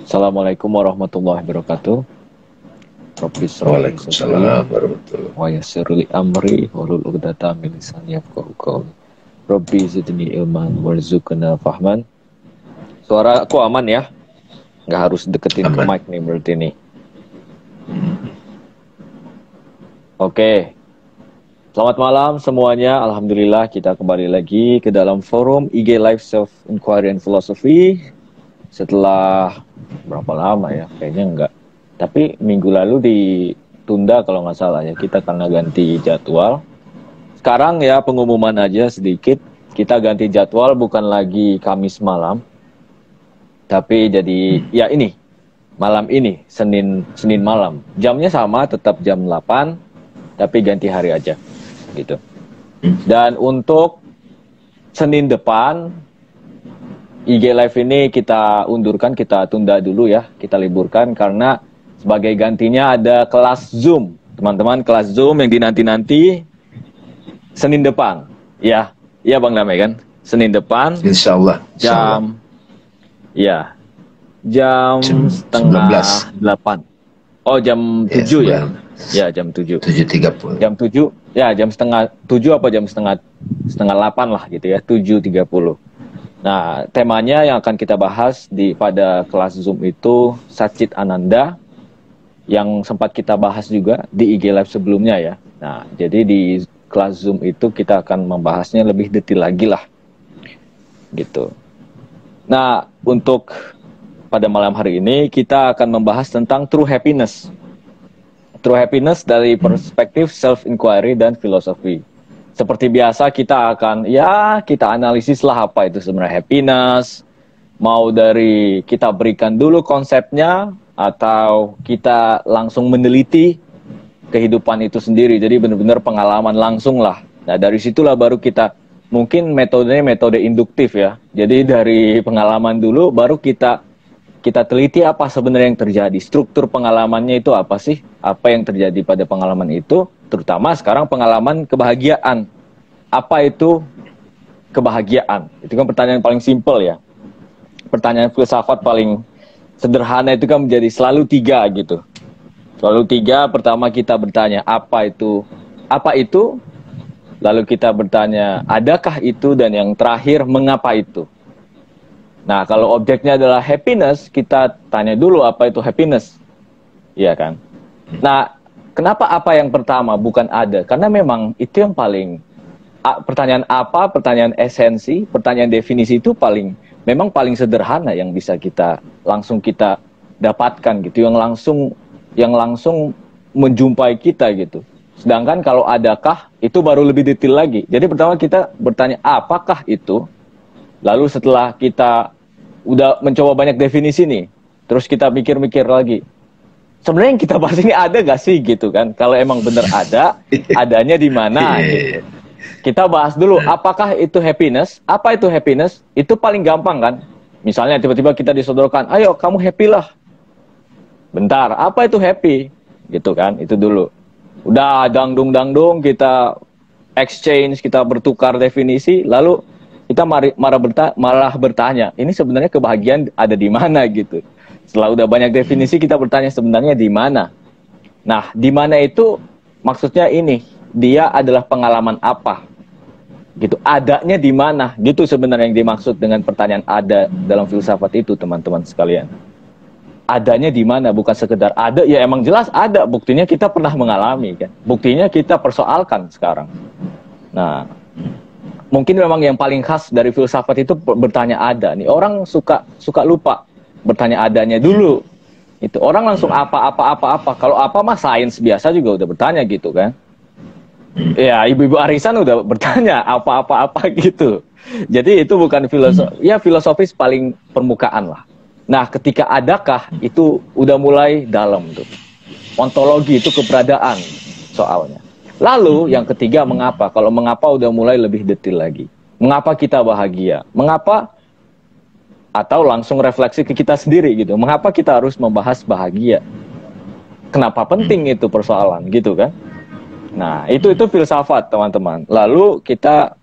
Assalamualaikum warahmatullahi wabarakatuh. Rabbi shrah li sadri Waalaikumsalam warahmatullahi. wa yassir li amri wahlul 'uqdatam min lisani yafqahu qawli. Rabbi zidni ilman warzuqna fahman. Suara aku aman ya? Nggak harus deketin ke Aman. mic nih berarti nih. Oke. Selamat malam semuanya. Alhamdulillah kita kembali lagi ke dalam forum IG Live Self Inquiry and Philosophy. Setelah berapa lama ya? Kayaknya enggak. Tapi minggu lalu ditunda kalau nggak salah ya. Kita karena ganti jadwal. Sekarang ya pengumuman aja sedikit. Kita ganti jadwal bukan lagi Kamis malam. Tapi jadi ya ini. Malam ini, Senin malam. Jamnya sama, tetap jam 8. Tapi ganti hari aja. Gitu. Dan untuk Senin depan IG Live ini kita undurkan, kita tunda dulu ya, kita liburkan karena sebagai gantinya ada kelas Zoom. Teman-teman, kelas Zoom yang dinanti-nanti Senin depan. Ya, iya Bang Damai kan? Senin depan. Insya Allah. Jam ya. Jam setengah 8. Oh, jam 7 ya. Ya, jam 7. 7.30. Jam 7, ya jam setengah 7 apa jam setengah 8 lah gitu ya, 7.30. Nah, temanya yang akan kita bahas pada kelas Zoom itu Satchit Ananda, yang sempat kita bahas juga di IG Live sebelumnya ya. Nah, jadi di kelas Zoom itu kita akan membahasnya lebih detail lagi lah, gitu. Nah, untuk pada malam hari ini kita akan membahas tentang true happiness. True happiness dari perspektif self-inquiry dan filosofi. Seperti biasa kita akan, kita analisis lah apa itu sebenarnya happiness. Mau dari kita berikan dulu konsepnya, atau kita langsung meneliti kehidupan itu sendiri. Jadi benar-benar pengalaman langsung lah. Nah dari situlah baru kita, mungkin metodenya metode induktif ya. Jadi dari pengalaman dulu baru kita teliti apa sebenarnya yang terjadi, struktur pengalamannya itu apa sih, apa yang terjadi pada pengalaman itu, terutama sekarang pengalaman kebahagiaan. Apa itu kebahagiaan? Itu kan pertanyaan paling simpel ya. Pertanyaan filsafat paling sederhana itu kan menjadi selalu 3 gitu. Selalu 3, pertama kita bertanya apa itu? Lalu kita bertanya adakah itu? Dan yang terakhir mengapa itu? Nah, kalau objeknya adalah happiness, kita tanya dulu apa itu happiness. Iya kan? Nah, kenapa apa yang pertama bukan ada? Karena memang itu yang paling, pertanyaan apa, pertanyaan esensi, pertanyaan definisi itu memang paling sederhana yang bisa kita langsung kita dapatkan gitu, yang langsung menjumpai kita gitu. Sedangkan kalau adakah, itu baru lebih detail lagi. Jadi pertama kita bertanya apakah itu, lalu setelah kita udah mencoba banyak definisi nih, terus kita mikir-mikir lagi, sebenarnya yang kita bahas ini ada gak sih gitu kan? Kalau emang bener ada, adanya di mana gitu. Kita bahas dulu apakah itu happiness. Apa itu happiness? Itu paling gampang kan? Misalnya tiba-tiba kita disodorkan, ayo kamu happy lah. Bentar, apa itu happy? Gitu kan, itu dulu. Udah dangdung kita exchange, kita bertukar definisi, lalu kita malah bertanya, ini sebenarnya kebahagiaan ada di mana gitu. Setelah udah banyak definisi, kita bertanya sebenarnya di mana. Nah, di mana itu maksudnya ini, dia adalah pengalaman apa? Gitu, adanya di mana? Gitu sebenarnya yang dimaksud dengan pertanyaan ada dalam filsafat itu, teman-teman sekalian. Adanya di mana, bukan sekedar ada, ya emang jelas ada, buktinya kita pernah mengalami kan. Buktinya kita persoalkan sekarang. Nah, mungkin memang yang paling khas dari filsafat itu bertanya ada nih. Orang suka lupa bertanya adanya dulu. Itu orang langsung apa. Kalau apa mah sains biasa juga udah bertanya gitu kan. Ya, ibu-ibu arisan udah bertanya apa gitu. Jadi itu bukan filosofis paling permukaan lah. Nah, ketika adakah itu udah mulai dalam tuh. Ontologi itu keberadaan soalnya. Lalu yang ketiga mengapa? Kalau mengapa udah mulai lebih detail lagi. Mengapa kita bahagia? Mengapa? Atau langsung refleksi ke kita sendiri gitu. Mengapa kita harus membahas bahagia? Kenapa penting itu persoalan gitu kan? Nah, itu filsafat, teman-teman. Lalu kita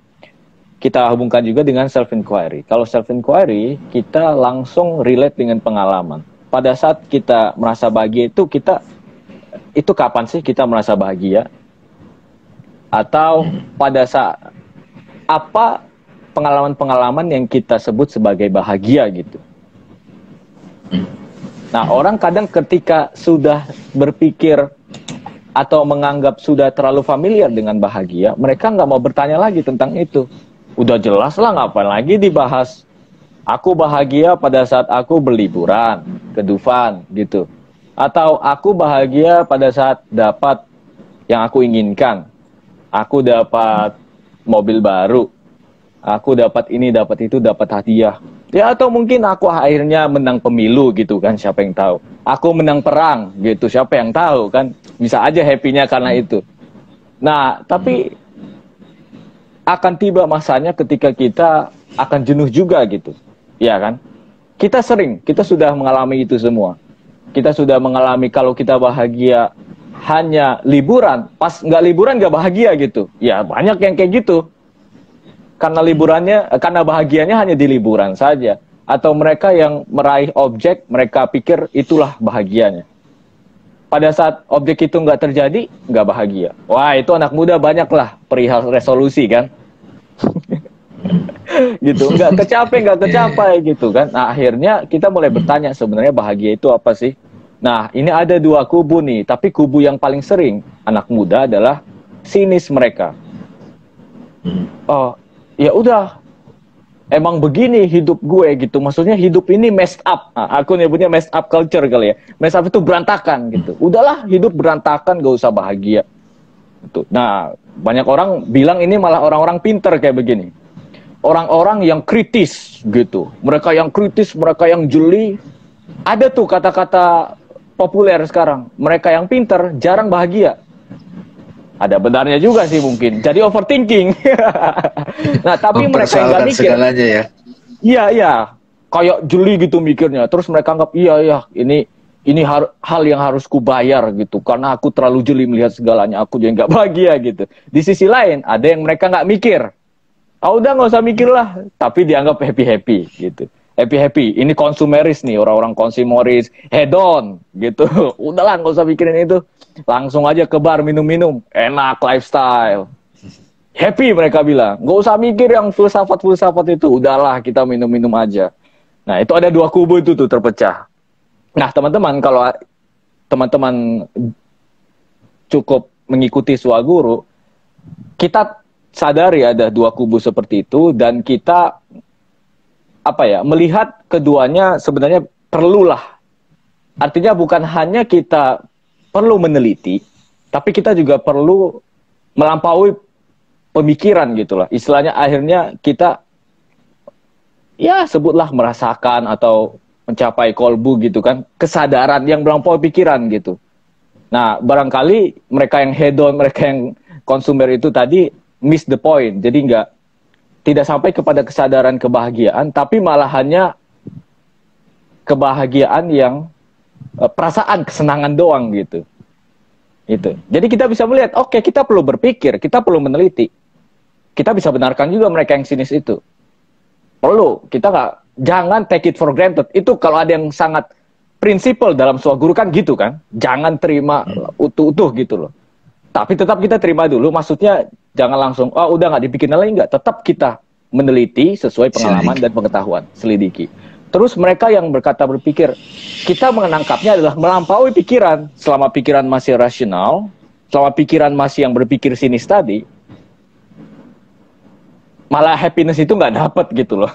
hubungkan juga dengan self inquiry. Kalau self inquiry, kita langsung relate dengan pengalaman. pada saat kita merasa bahagia itu kapan sih kita merasa bahagia? Atau pada saat apa pengalaman-pengalaman yang kita sebut sebagai bahagia gitu? Nah, orang kadang ketika sudah berpikir atau menganggap sudah terlalu familiar dengan bahagia, mereka nggak mau bertanya lagi tentang itu. Udah jelas lah, ngapain lagi dibahas. Aku bahagia pada saat aku berliburan ke Dufan gitu. Atau aku bahagia pada saat dapat yang aku inginkan. Aku dapat mobil baru. Aku dapat ini, dapat itu, dapat hadiah. Ya, atau mungkin aku akhirnya menang pemilu gitu kan, siapa yang tahu. Aku menang perang gitu, siapa yang tahu kan. Bisa aja happy-nya karena itu. Nah, tapi akan tiba masanya ketika kita akan jenuh juga gitu. Ya kan? Kita sudah mengalami itu semua. Kita sudah mengalami kalau kita bahagia hanya liburan, pas nggak liburan nggak bahagia gitu. Ya, banyak yang kayak gitu. Karena bahagianya hanya di liburan saja. Atau mereka yang meraih objek, mereka pikir itulah bahagianya. Pada saat objek itu nggak terjadi, nggak bahagia. Wah, itu anak muda banyak lah perihal resolusi kan. Gitu, nggak kecapai gitu kan. Nah, akhirnya kita mulai bertanya sebenarnya bahagia itu apa sih? Nah, ini ada dua kubu nih, tapi kubu yang paling sering anak muda adalah sinis mereka. Oh, ya udah, emang begini hidup gue gitu. Maksudnya hidup ini messed up. Nah, aku nyebutnya messed up culture kali ya. Messed up itu berantakan gitu. Udahlah, hidup berantakan, gak usah bahagia. Gitu. Nah, banyak orang bilang ini malah orang-orang pinter kayak begini. Orang-orang yang kritis gitu. Mereka yang kritis, mereka yang jeli. Ada tuh kata-kata populer sekarang. Mereka yang pinter jarang bahagia. Ada benarnya juga sih mungkin. Jadi overthinking. Nah, tapi mereka yang nggak mikir. Segalanya ya. Iya. Kayak jeli gitu mikirnya. Terus mereka anggap iya ini hal yang harus kubayar gitu. Karena aku terlalu jeli melihat segalanya. Aku jadi nggak bahagia gitu. Di sisi lain ada yang mereka nggak mikir. Udah nggak usah mikir lah. Tapi dianggap happy gitu. Happy. Ini konsumeris nih, orang-orang konsumeris, hedon gitu. Udahlah nggak usah mikirin itu. Langsung aja ke bar minum-minum, enak lifestyle. Happy mereka bilang. Nggak usah mikir yang filsafat itu. Udahlah kita minum-minum aja. Nah, itu ada dua kubu itu tuh terpecah. Nah, teman-teman, kalau teman-teman cukup mengikuti Swaguru, kita sadari ada dua kubu seperti itu dan kita melihat keduanya sebenarnya perlulah. Artinya bukan hanya kita perlu meneliti, tapi kita juga perlu melampaui pemikiran gitulah. Istilahnya akhirnya kita ya sebutlah merasakan atau mencapai kolbu gitu kan, kesadaran yang melampaui pikiran gitu. Nah, barangkali mereka yang hedon, mereka yang konsumer itu tadi miss the point. Jadi tidak sampai kepada kesadaran kebahagiaan, tapi malah hanya kebahagiaan yang perasaan kesenangan doang gitu. Itu. Jadi kita bisa melihat, oke, kita perlu berpikir, kita perlu meneliti. Kita bisa benarkan juga mereka yang sinis itu. Perlu, jangan take it for granted. Itu kalau ada yang sangat prinsipal dalam Swaguru kan gitu kan. Jangan terima utuh-utuh gitu loh. Tapi tetap kita terima dulu, maksudnya jangan langsung, udah nggak dipikirin lagi, nggak. Tetap kita meneliti sesuai pengalaman dan pengetahuan, selidiki. Terus mereka yang berpikir, kita menangkapnya adalah melampaui pikiran. Selama pikiran masih rasional, selama pikiran masih yang berpikir sinis tadi, malah happiness itu nggak dapat gitu loh.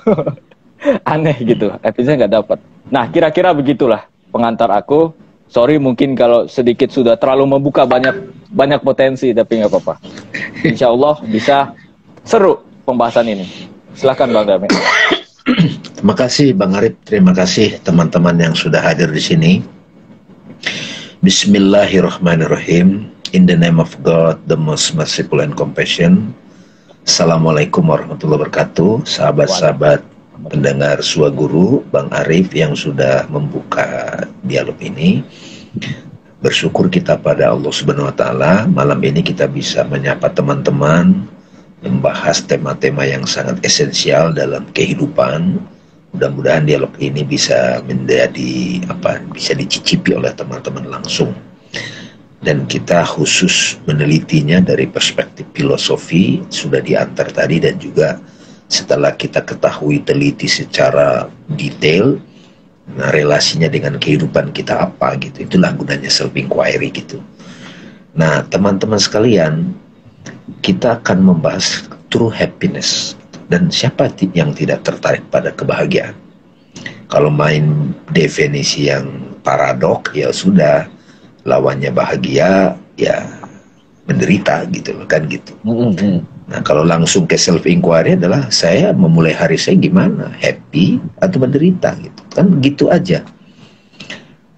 Aneh gitu, happiness nggak dapat. Nah, kira-kira begitulah pengantar aku. Sorry mungkin kalau sedikit sudah terlalu membuka banyak potensi, tapi nggak apa-apa. Insya Allah bisa seru pembahasan ini. Silakan Bang Dame. Terima kasih Bang Arif, terima kasih teman-teman yang sudah hadir di sini. Bismillahirrahmanirrahim. In the name of God, the most merciful and compassion. Assalamualaikum warahmatullahi wabarakatuh. Sahabat-sahabat pendengar Swaguru, Bang Arif yang sudah membuka dialog ini. Bersyukur kita pada Allah Subhanahu wa Ta'ala, malam ini kita bisa menyapa teman-teman, membahas tema-tema yang sangat esensial dalam kehidupan, Mudah-mudahan dialog ini bisa menjadi bisa dicicipi oleh teman-teman langsung. Dan kita khusus menelitinya dari perspektif filosofi, sudah diantar tadi, dan juga setelah kita ketahui teliti secara detail, nah relasinya dengan kehidupan kita apa gitu. Itulah gunanya self inquiry gitu. Nah, teman-teman sekalian, kita akan membahas true happiness. Dan siapa yang tidak tertarik pada kebahagiaan? Kalau main definisi yang paradok, ya sudah, lawannya bahagia ya menderita gitu loh, kan gitu. Nah, kalau langsung ke self inquiry adalah saya memulai hari saya gimana, happy atau menderita gitu, kan begitu aja.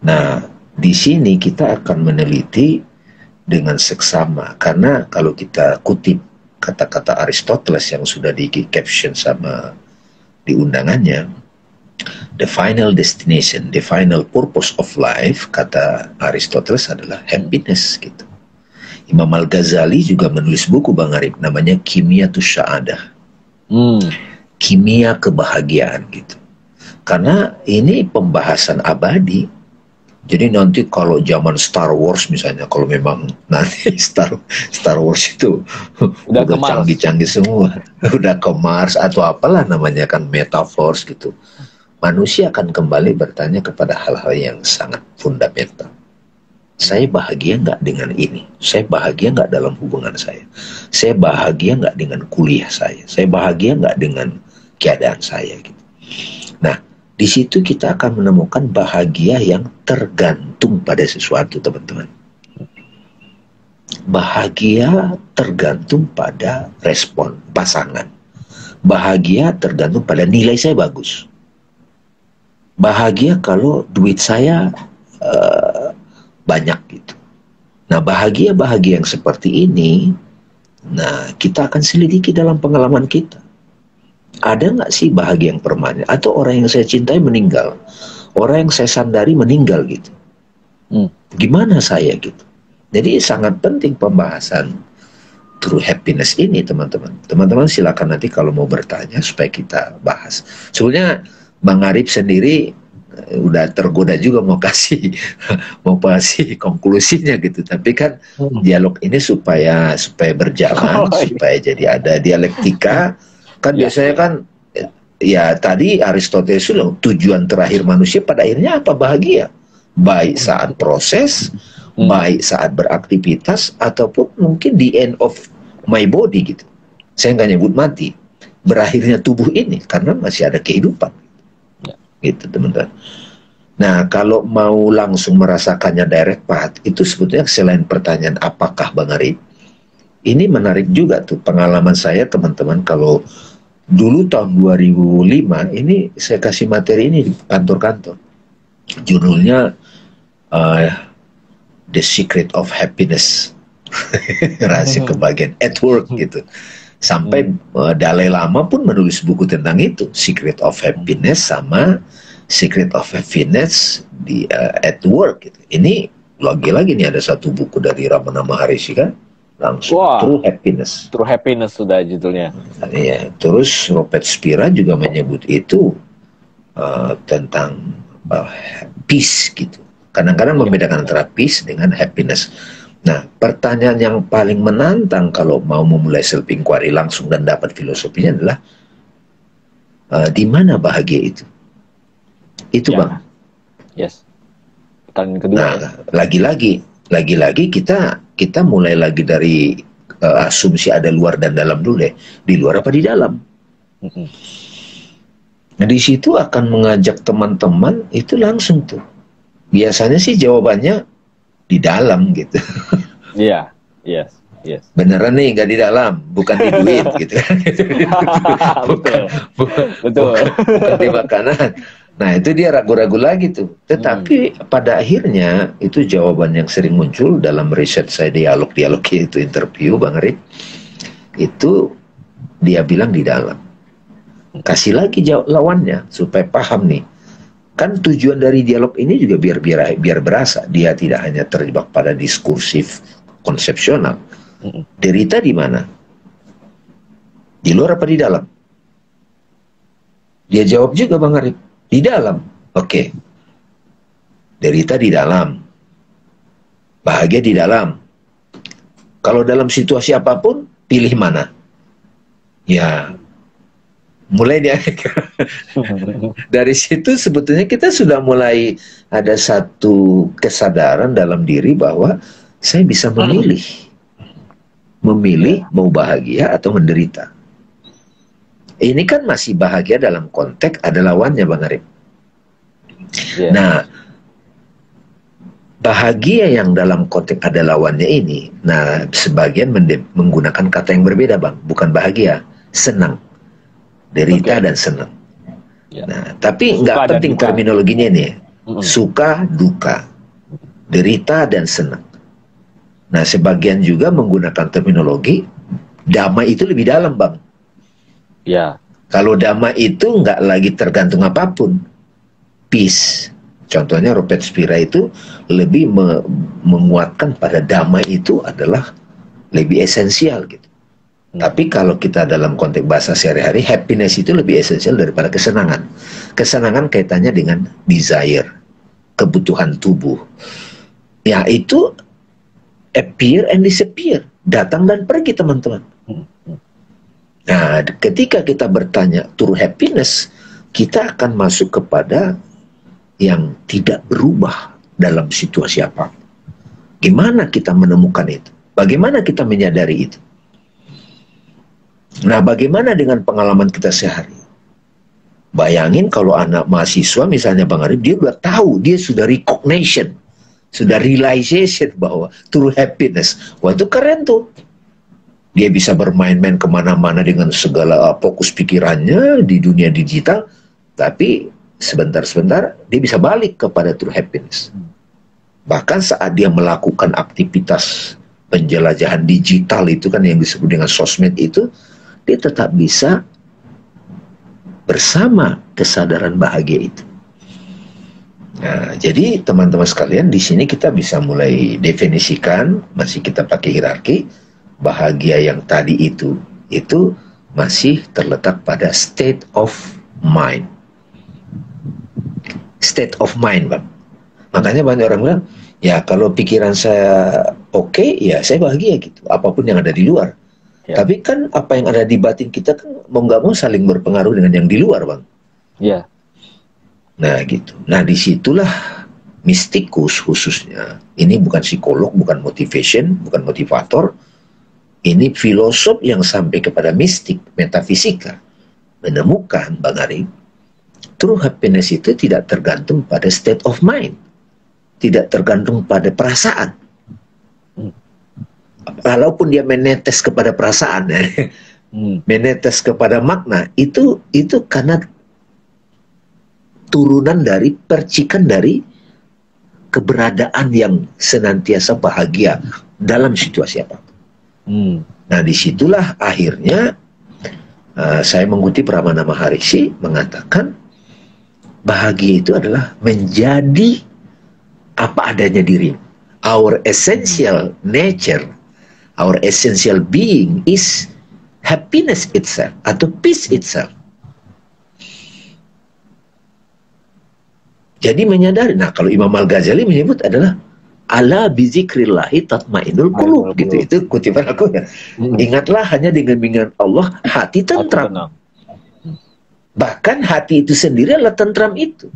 Nah, di sini kita akan meneliti dengan seksama, karena kalau kita kutip kata-kata Aristoteles yang sudah di caption sama di undangannya, the final destination, the final purpose of life, kata Aristoteles, adalah happiness gitu. Imam Al-Ghazali juga menulis buku, Bang Arif, namanya Kimiyatus Sa'adah. Kimia kebahagiaan gitu. Karena ini pembahasan abadi. Jadi nanti kalau zaman Star Wars misalnya, kalau memang nanti Star Wars itu udah canggih-canggih semua, udah ke Mars atau apalah namanya kan, metaverse gitu, manusia akan kembali bertanya kepada hal-hal yang sangat fundamental. Saya bahagia nggak dengan ini? Saya bahagia nggak dalam hubungan saya? Saya bahagia nggak dengan kuliah saya? Saya bahagia nggak dengan keadaan saya gitu. Nah, di situ kita akan menemukan bahagia yang tergantung pada sesuatu, teman-teman. Bahagia tergantung pada respon pasangan. Bahagia tergantung pada nilai saya bagus. Bahagia kalau duit saya banyak gitu. Nah, bahagia-bahagia yang seperti ini, nah kita akan selidiki dalam pengalaman kita. Ada nggak sih bahagia yang permanen? Atau orang yang saya cintai meninggal, orang yang saya sandari meninggal gitu. Gimana saya gitu? Jadi sangat penting pembahasan true happiness ini, teman-teman. Teman-teman silakan nanti kalau mau bertanya supaya kita bahas. Sebenarnya Bang Arif sendiri udah tergoda juga mau kasih konklusinya gitu. Tapi kan dialog ini supaya berjalan, supaya jadi ada dialektika. Kan biasanya kan ya tadi Aristoteles bilang tujuan terakhir manusia pada akhirnya apa? Bahagia. Baik saat proses, baik saat beraktivitas, ataupun mungkin the end of my body gitu. Saya nggak nyebut mati. Berakhirnya tubuh ini karena masih ada kehidupan. Gitu, teman-teman. Nah, kalau mau langsung merasakannya direct path, itu sebetulnya selain pertanyaan apakah, Bang Arif, ini menarik juga tuh pengalaman saya, teman-teman. Kalau dulu tahun 2005 ini saya kasih materi ini di kantor-kantor, judulnya The Secret of Happiness, rahasia kebahagiaan at work gitu. Sampai Dalai Lama pun menulis buku tentang itu, Secret of Happiness sama Secret of Happiness di at work gitu. Ini lagi-lagi nih ada satu buku dari Ramana Maharishi kan, langsung True Happiness. True Happiness sudah judulnya. Iya, terus Robert Spira juga menyebut itu tentang peace gitu. Kadang-kadang membedakan antara peace dengan happiness. Nah, pertanyaan yang paling menantang kalau mau memulai self inquiry langsung dan dapat filosofinya adalah di mana bahagia itu? Itu ya, Bang. Yes. Pertanyaan kedua. Nah, lagi-lagi kita mulai lagi dari asumsi ada luar dan dalam dulu deh. Di luar apa di dalam? Nah, di situ akan mengajak teman-teman itu langsung tuh. Biasanya sih jawabannya di dalam gitu. Iya, yes. Beneran nih nggak di dalam, bukan di duit gitu kan. Betul. Bukan di makanan. Nah, itu dia ragu-ragu lagi tuh. Tetapi pada akhirnya itu jawaban yang sering muncul dalam riset saya, dialog-dialog itu, interview Bang Arif. Itu dia bilang di dalam. Kasih lagi jawab lawannya supaya paham nih. Kan tujuan dari dialog ini juga biar berasa dia tidak hanya terjebak pada diskursif konsepsional. Derita di mana? Di luar apa di dalam? Dia jawab juga Bang Arif, di dalam. Oke. Derita di dalam. Bahagia di dalam. Kalau dalam situasi apapun, pilih mana? Ya, mulai dari situ sebetulnya kita sudah mulai ada satu kesadaran dalam diri bahwa saya bisa memilih mau bahagia atau menderita. Ini kan masih bahagia dalam konteks ada lawannya Bang Arif. Yeah. Nah, bahagia yang dalam konteks ada lawannya ini, nah sebagian menggunakan kata yang berbeda Bang, bukan bahagia, senang. Derita dan senang. Ya. Nah, tapi nggak penting terminologinya nih. Suka, duka, derita dan senang. Nah, sebagian juga menggunakan terminologi damai itu lebih dalam, Bang. Ya. Kalau damai itu nggak lagi tergantung apapun. Peace. Contohnya Robert Spira itu lebih menguatkan pada damai itu adalah lebih esensial gitu. Tapi kalau kita dalam konteks bahasa sehari-hari, happiness itu lebih esensial daripada kesenangan. Kesenangan kaitannya dengan desire, kebutuhan tubuh. Ya itu appear and disappear, datang dan pergi teman-teman. Nah, ketika kita bertanya true happiness, kita akan masuk kepada yang tidak berubah dalam situasi apa. Gimana kita menemukan itu? Bagaimana kita menyadari itu? Nah, bagaimana dengan pengalaman kita sehari? Bayangin kalau anak mahasiswa misalnya Bang Arif, dia udah tahu, dia sudah recognition, sudah realization bahwa true happiness. Wah, itu keren tuh. Dia bisa bermain-main kemana-mana dengan segala fokus pikirannya di dunia digital, tapi sebentar-sebentar dia bisa balik kepada true happiness. Bahkan saat dia melakukan aktivitas penjelajahan digital itu kan yang disebut dengan sosmed itu, dia tetap bisa bersama kesadaran bahagia itu. Nah, jadi teman-teman sekalian, di sini kita bisa mulai definisikan, masih kita pakai hierarki, bahagia yang tadi itu masih terletak pada state of mind. State of mind, Bang. Makanya banyak orang bilang, ya kalau pikiran saya oke, ya saya bahagia gitu, apapun yang ada di luar. Ya. Tapi kan apa yang ada di batin kita kan mau nggak mau saling berpengaruh dengan yang di luar, Bang. Ya. Nah gitu. Nah disitulah mistikus khususnya. Ini bukan psikolog, bukan motivation, bukan motivator. Ini filosof yang sampai kepada mistik, metafisika. Menemukan, Bang Arif, true happiness itu tidak tergantung pada state of mind. Tidak tergantung pada perasaan. Walaupun dia menetes kepada perasaan, menetes kepada makna, itu karena turunan dari percikan dari keberadaan yang senantiasa bahagia dalam situasi apa. Nah disitulah akhirnya saya mengutip Ramana Maharishi mengatakan bahagia itu adalah menjadi apa adanya diri. Our essential nature, our essential being is happiness itself atau peace itself. Jadi menyadari. Nah kalau Imam Al-Ghazali menyebut adalah ala bizikrillahi tatmainul qulub gitu. Itu kutipan aku ya. Ingatlah hanya dengan Allah hati tentram. Bahkan hati itu sendiri adalah tentram itu.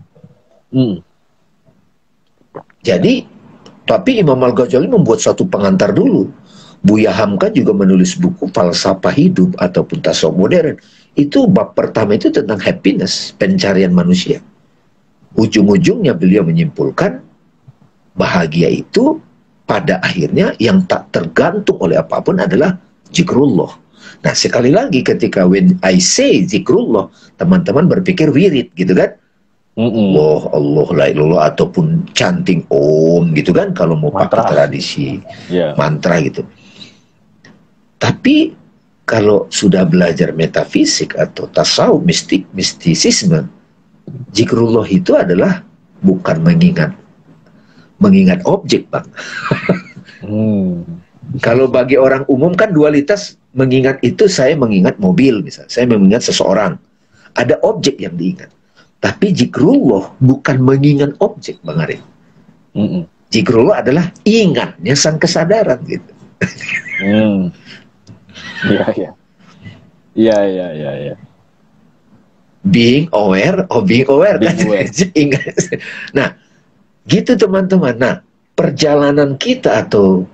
Jadi tapi Imam Al-Ghazali membuat satu pengantar dulu. Buya Hamka juga menulis buku Falsafah Hidup ataupun Tasawuf Modern. Itu bab pertama itu tentang happiness, pencarian manusia. Ujung-ujungnya beliau menyimpulkan bahagia itu pada akhirnya yang tak tergantung oleh apapun adalah zikrullah. Nah sekali lagi ketika when I say zikrullah, teman-teman berpikir wirid gitu kan. Allah la ilallah ataupun chanting om gitu kan kalau mau pakai tradisi mantra gitu. Tapi kalau sudah belajar metafisik atau tasawuf mistisisme, zikrullah itu adalah bukan mengingat objek, Bang. Kalau bagi orang umum kan dualitas mengingat itu saya mengingat mobil misalnya, saya mengingat seseorang ada objek yang diingat. Tapi zikrullah bukan mengingat objek, Bang Arif. Zikrullah adalah ingatnya sang kesadaran gitu. Iya. Being aware of being aware. Nah, gitu teman-teman. Nah, perjalanan kita atau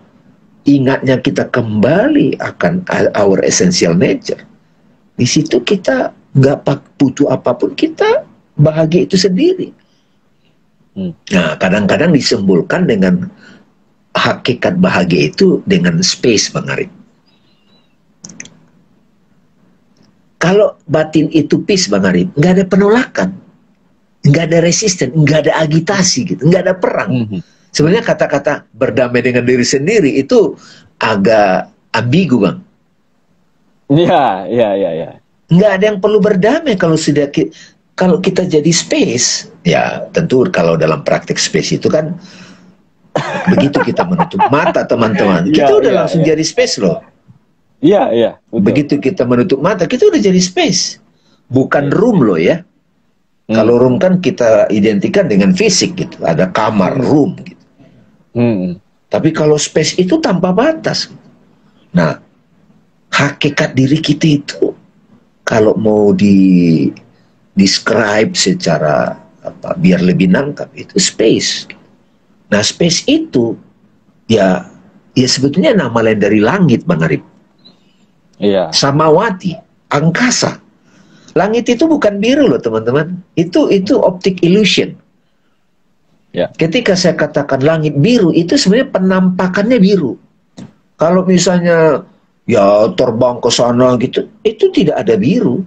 ingatnya kita kembali akan our essential nature. Di situ kita nggak butuh apapun, kita bahagia itu sendiri. Nah, kadang-kadang disembulkan dengan hakikat bahagia itu dengan space, Bang Arif. Kalau batin itu peace, Bang Arif, nggak ada penolakan, nggak ada resisten, nggak ada agitasi gitu, nggak ada perang. Sebenarnya kata-kata berdamai dengan diri sendiri itu agak ambigu, Bang. Iya. Nggak ada yang perlu berdamai kalau kita jadi space. Ya, tentu kalau dalam praktik space itu kan begitu kita menutup mata, teman-teman, kita udah langsung jadi space loh. Iya. Begitu kita menutup mata, kita udah jadi space. Bukan room loh ya. Kalau room kan kita identikan dengan fisik gitu. Ada kamar, room gitu. Tapi kalau space itu tanpa batas. Nah, hakikat diri kita itu kalau mau describe secara biar lebih nangkap, itu space. Nah, space itu ya sebetulnya nama lain dari langit, Bang Arif. Iya. Samawati, angkasa. Langit itu bukan biru loh, teman-teman. Itu optic illusion. Ya. Ketika saya katakan langit biru, itu sebenarnya penampakannya biru. Kalau misalnya ya terbang ke sana gitu, itu tidak ada biru.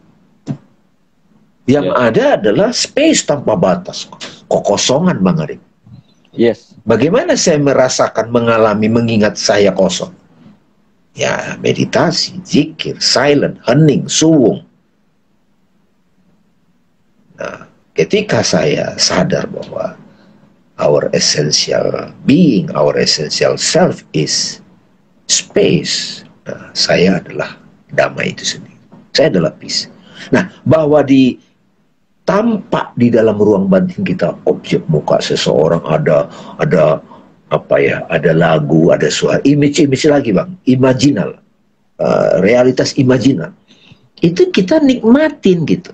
Yang ada adalah space tanpa batas, kekosongan, Bang Arif. Yes. Bagaimana saya merasakan, mengalami, mengingat saya kosong? Ya, meditasi, zikir, silent, hening, suwung. Nah, ketika saya sadar bahwa our essential being, our essential self is space, nah, saya adalah damai itu sendiri. Saya adalah peace. Nah, bahwa tampak di dalam ruang batin kita objek, muka seseorang, ada lagu, ada suara, image lagi, Bang, imaginal, realitas imaginal, itu kita nikmatin gitu.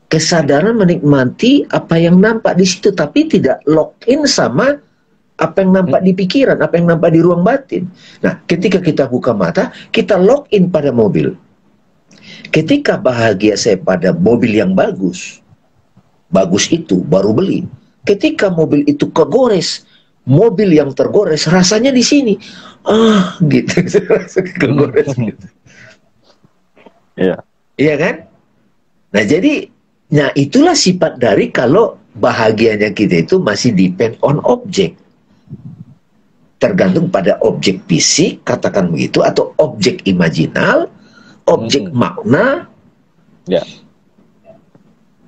Kesadaran menikmati apa yang nampak di situ, tapi tidak lock in sama apa yang nampak di pikiran, apa yang nampak di ruang batin. Nah, ketika kita buka mata, kita lock in pada mobil. Ketika bahagia saya pada mobil yang bagus itu baru beli. Ketika mobil itu kegores, mobil yang tergores rasanya di sini, gitu, kegores gitu. Iya kan? Nah, jadi, itulah sifat dari kalau bahagianya kita itu masih depend on objek. Tergantung pada objek fisik, katakan begitu, atau objek imaginal, objek makna. Ya.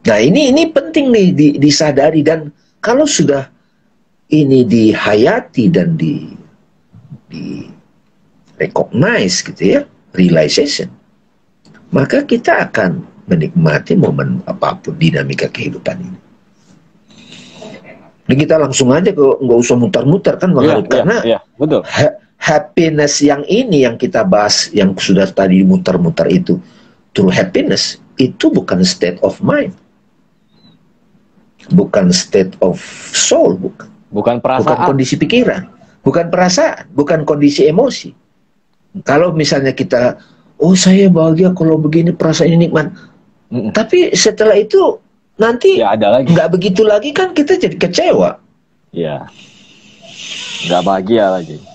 Nah, ini penting nih disadari, dan kalau sudah ini dihayati dan di recognize gitu ya, realization, maka kita akan menikmati momen apapun dinamika kehidupan ini. Ini kita langsung aja nggak usah mutar-mutar kan, karena betul. Happiness yang ini yang kita bahas, yang sudah tadi mutar-mutar itu, true happiness itu bukan state of mind, bukan state of soul, bukan perasaan, bukan kondisi pikiran, bukan perasaan, bukan kondisi emosi. Kalau misalnya kita, saya bahagia kalau begini, perasaan ini nikmat, tapi setelah itu nanti nggak begitu lagi kan, kita jadi kecewa. Ya, nggak bahagia lagi.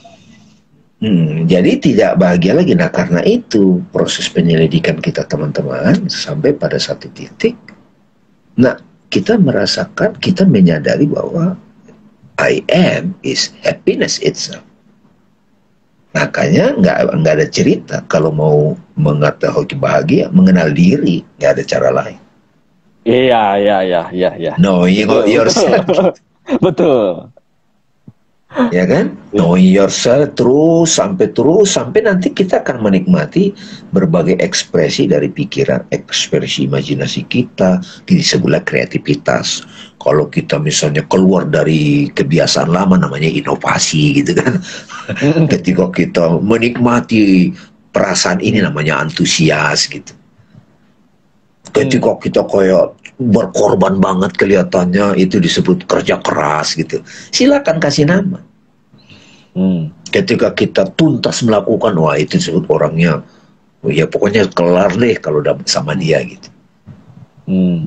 Jadi tidak bahagia lagi. Nah, karena itu proses penyelidikan kita, teman-teman, sampai pada satu titik, nah, kita merasakan, kita menyadari bahwa I am is happiness itself. Makanya nggak ada cerita kalau mau mengetahui bahagia, mengenal diri, nggak ada cara lain. Iya. Knowing yourself. Betul. Ya kan? Knowing yourself terus sampai nanti kita akan menikmati berbagai ekspresi dari pikiran, ekspresi imajinasi kita di sebelah kreativitas. Kalau kita misalnya keluar dari kebiasaan lama namanya inovasi gitu kan. Ketika kita menikmati perasaan ini namanya antusias gitu. Ketika kita kayak berkorban banget kelihatannya itu disebut kerja keras gitu. Silakan kasih nama. Ketika kita tuntas melakukan, wah itu disebut orangnya, ya pokoknya kelar deh kalau udah sama dia gitu.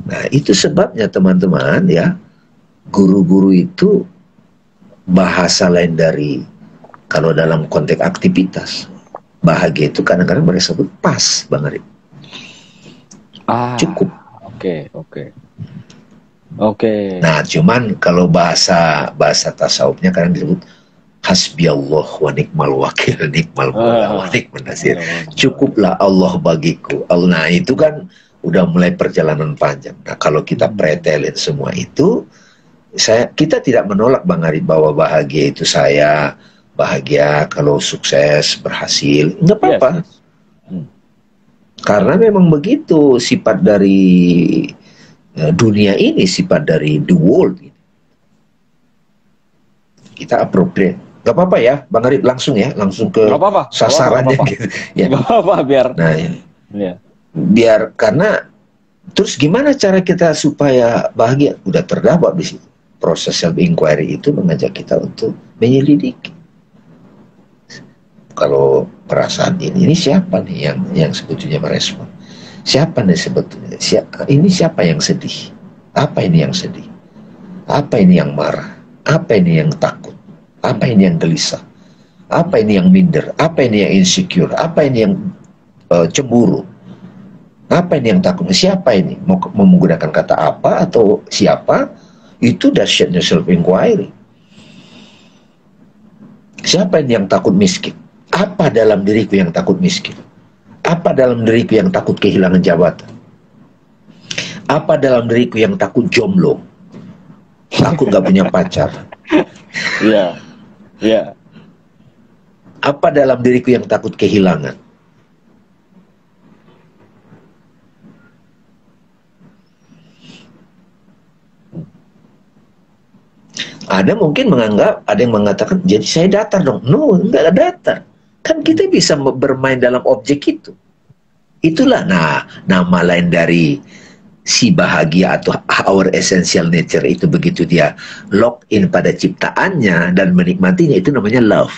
Nah itu sebabnya teman-teman ya, guru-guru itu bahasa lain dari, kalau dalam konteks aktivitas, bahagia itu kadang-kadang mereka sebut pas, Bang Arif. Cukup. Oke. Nah cuman kalau bahasa tasawufnya kadang disebut hasbiyallah wa ni'mal wakil, ni'mal mawla wa ni'man nasir. Cukuplah Allah bagiku. Nah itu kan udah mulai perjalanan panjang. Nah kalau kita pretelin semua itu, kita tidak menolak Bang Arif bahwa bahagia itu saya bahagia kalau sukses, berhasil, nggak apa-apa. Karena memang begitu sifat dari dunia ini, sifat dari the world. Kita appropriate. Gak apa-apa ya, Bang Arif, langsung ke sasarannya gitu. Ya. Gak apa-apa biar. Nah, ya. Biar, karena terus gimana cara kita supaya bahagia? Udah terdapat di situ. Proses self inquiry itu mengajak kita untuk menyelidiki. Kalau perasaan ini siapa nih yang sebetulnya merespon? Siapa nih sebetulnya? Ini siapa yang sedih? Apa ini yang sedih? Apa ini yang marah? Apa ini yang takut? Apa ini yang gelisah? Apa ini yang minder? Apa ini yang insecure? Apa ini yang cemburu? Apa ini yang takut? Siapa ini? Mau menggunakan kata apa atau siapa? Itu dahsyatnya self inquiry. Siapa ini yang takut miskin? Apa dalam diriku yang takut miskin? Apa dalam diriku yang takut kehilangan jabatan? Apa dalam diriku yang takut jomblo? Takut gak punya pacar? Iya. Yeah. Apa dalam diriku yang takut kehilangan? Ada mungkin menganggap, ada yang mengatakan, jadi saya datar dong. No, enggak datar. Kan kita bisa bermain dalam objek itu. Itulah nama lain dari si bahagia atau our essential nature itu. Begitu dia lock in pada ciptaannya dan menikmatinya, itu namanya love.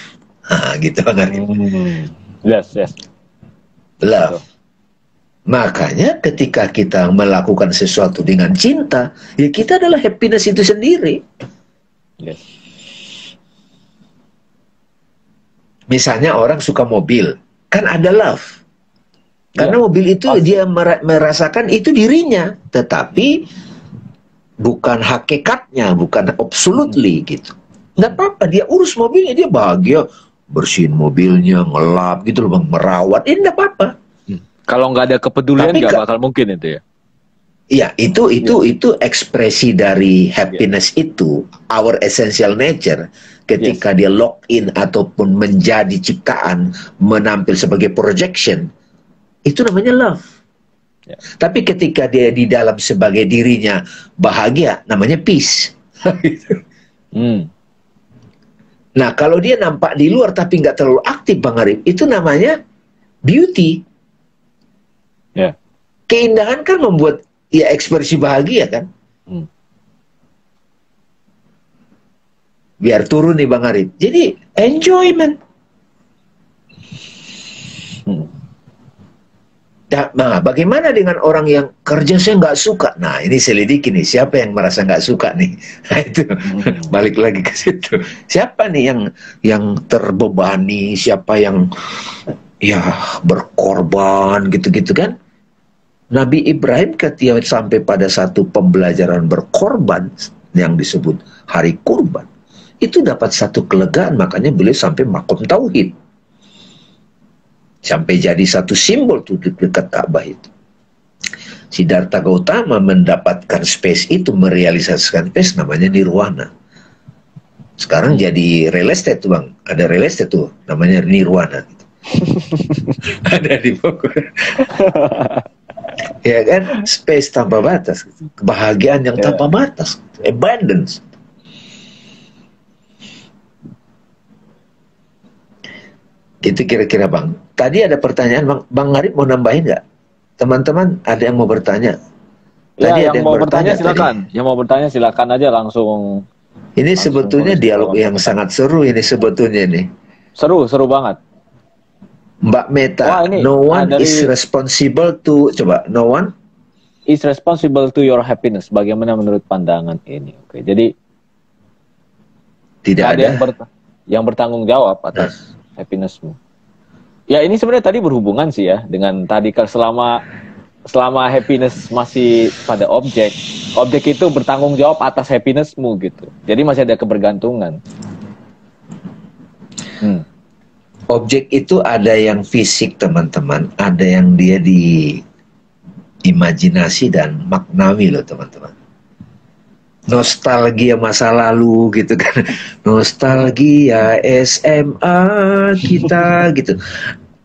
Gitu kan. Yes. Love. Makanya ketika kita melakukan sesuatu dengan cinta, ya kita adalah happiness itu sendiri. Yes. Misalnya orang suka mobil, kan ada love. Karena mobil itu dia merasakan itu dirinya, tetapi bukan hakikatnya, bukan absolutely gitu. Nggak apa-apa, dia urus mobilnya, dia bahagia, bersihin mobilnya, ngelap gitu loh, merawat, ini nggak apa-apa. Kalau nggak ada kepedulian nggak bakal mungkin itu ya. Iya, itu ekspresi dari happiness itu, our essential nature. Ketika dia lock in ataupun menjadi ciptaan, menampil sebagai projection, itu namanya love. Tapi ketika dia di dalam sebagai dirinya bahagia, namanya peace. Nah, kalau dia nampak di luar tapi nggak terlalu aktif, Bang Arif, itu namanya beauty. Keindahan kan membuat ya ekspresi bahagia kan. Biar turun nih Bang Arif. Jadi enjoyment. Nah, bagaimana dengan orang yang kerja saya nggak suka? Nah, ini selidiki nih, siapa yang merasa nggak suka nih? Nah, itu balik lagi ke situ. Siapa nih yang terbebani? Siapa yang ya berkorban gitu-gitu kan? Nabi Ibrahim ketika sampai pada satu pembelajaran berkorban yang disebut hari kurban, itu dapat satu kelegaan, makanya beliau sampai makom tauhid. Sampai jadi satu simbol tuh di dekat Ka'bah itu. Siddhartha Gautama mendapatkan space itu, merealisasikan space namanya nirwana. Sekarang jadi real estate tuh Bang. Ada real estate tuh, namanya nirwana. Gitu. Ada di Bogor. Ya kan, space tanpa batas, gitu. Kebahagiaan yang tanpa batas, gitu. Abundance. Itu kira-kira Bang. Tadi ada pertanyaan Bang Arif mau nambahin nggak? Teman-teman ada yang mau bertanya? Tadi ya, ada yang mau bertanya silakan. Yang mau bertanya silakan aja langsung. Ini sebetulnya dialog yang sangat seru ini sebetulnya nih. Seru banget. Mbak Meta, no one is responsible to, coba, no one is responsible to your happiness. Bagaimana menurut pandangan ini? Oke, jadi tidak ada yang bertanggung jawab atas happinessmu. Ya ini sebenarnya tadi berhubungan sih ya dengan tadi selama happiness masih pada objek itu bertanggung jawab atas happinessmu gitu. Jadi masih ada kebergantungan. Objek itu ada yang fisik teman-teman, ada yang dia di imajinasi dan maknawi loh teman-teman. Nostalgia masa lalu gitu kan, nostalgia SMA kita gitu.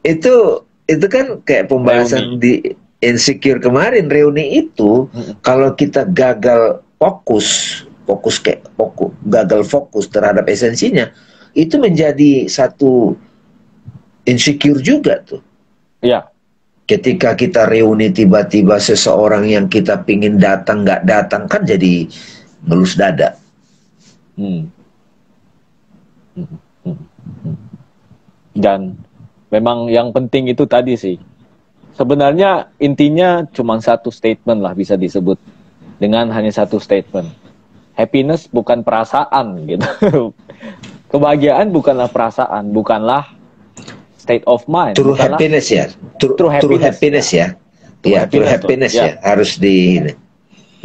Itu kan kayak pembahasan di Insecure kemarin, reuni itu. Kalau kita gagal gagal fokus terhadap esensinya, itu menjadi satu insecure juga tuh. Iya. Ketika kita reuni tiba-tiba seseorang yang kita pingin datang nggak datang kan jadi ngelus dada. Dan memang yang penting itu tadi sih. Sebenarnya intinya cuma satu statement lah bisa disebut dengan hanya satu statement. Happiness bukan perasaan gitu. Kebahagiaan bukanlah perasaan, bukanlah state of mind. True happiness ya. True happiness ya. Iya, true happiness ya. Harus di.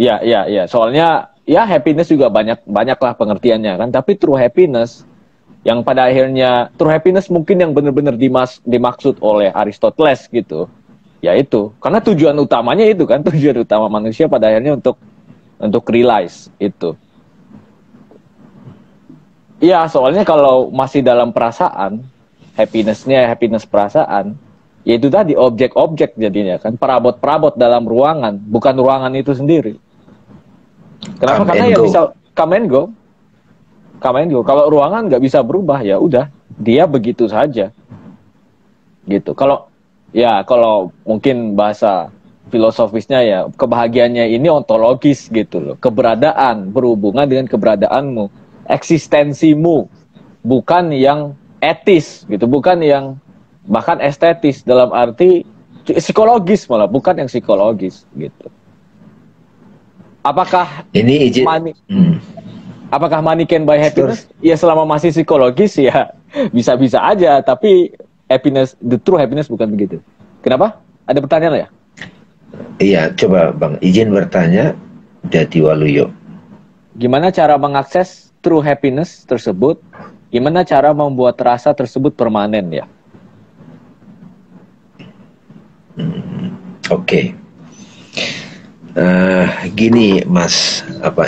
Iya. Soalnya ya happiness juga banyaklah pengertiannya kan. Tapi true happiness yang pada akhirnya true happiness mungkin yang benar-benar dimaksud oleh Aristoteles gitu. Yaitu karena tujuan utamanya itu kan, tujuan utama manusia pada akhirnya untuk realize itu. Iya, soalnya kalau masih dalam perasaan, happiness perasaan, yaitu tadi objek-objek jadinya kan, perabot-perabot dalam ruangan, bukan ruangan itu sendiri. Kenapa? Karena ya bisa come and go. Kalau ruangan nggak bisa berubah, ya udah, dia begitu saja. Gitu. Kalau mungkin bahasa filosofisnya ya, kebahagiaannya ini ontologis gitu loh. Keberadaan berhubungan dengan keberadaanmu, eksistensimu, bukan yang etis gitu, bukan yang bahkan estetis dalam arti psikologis malah, bukan yang psikologis gitu. Apakah ini apakah money can buy happiness? Ya selama masih psikologis ya bisa-bisa aja, tapi happiness, the true happiness bukan begitu. Kenapa? Ada pertanyaan ya? Iya, coba Bang izin bertanya Jati Waluyo. Gimana cara mengakses true happiness tersebut? Gimana cara membuat rasa tersebut permanen ya? Oke. Gini Mas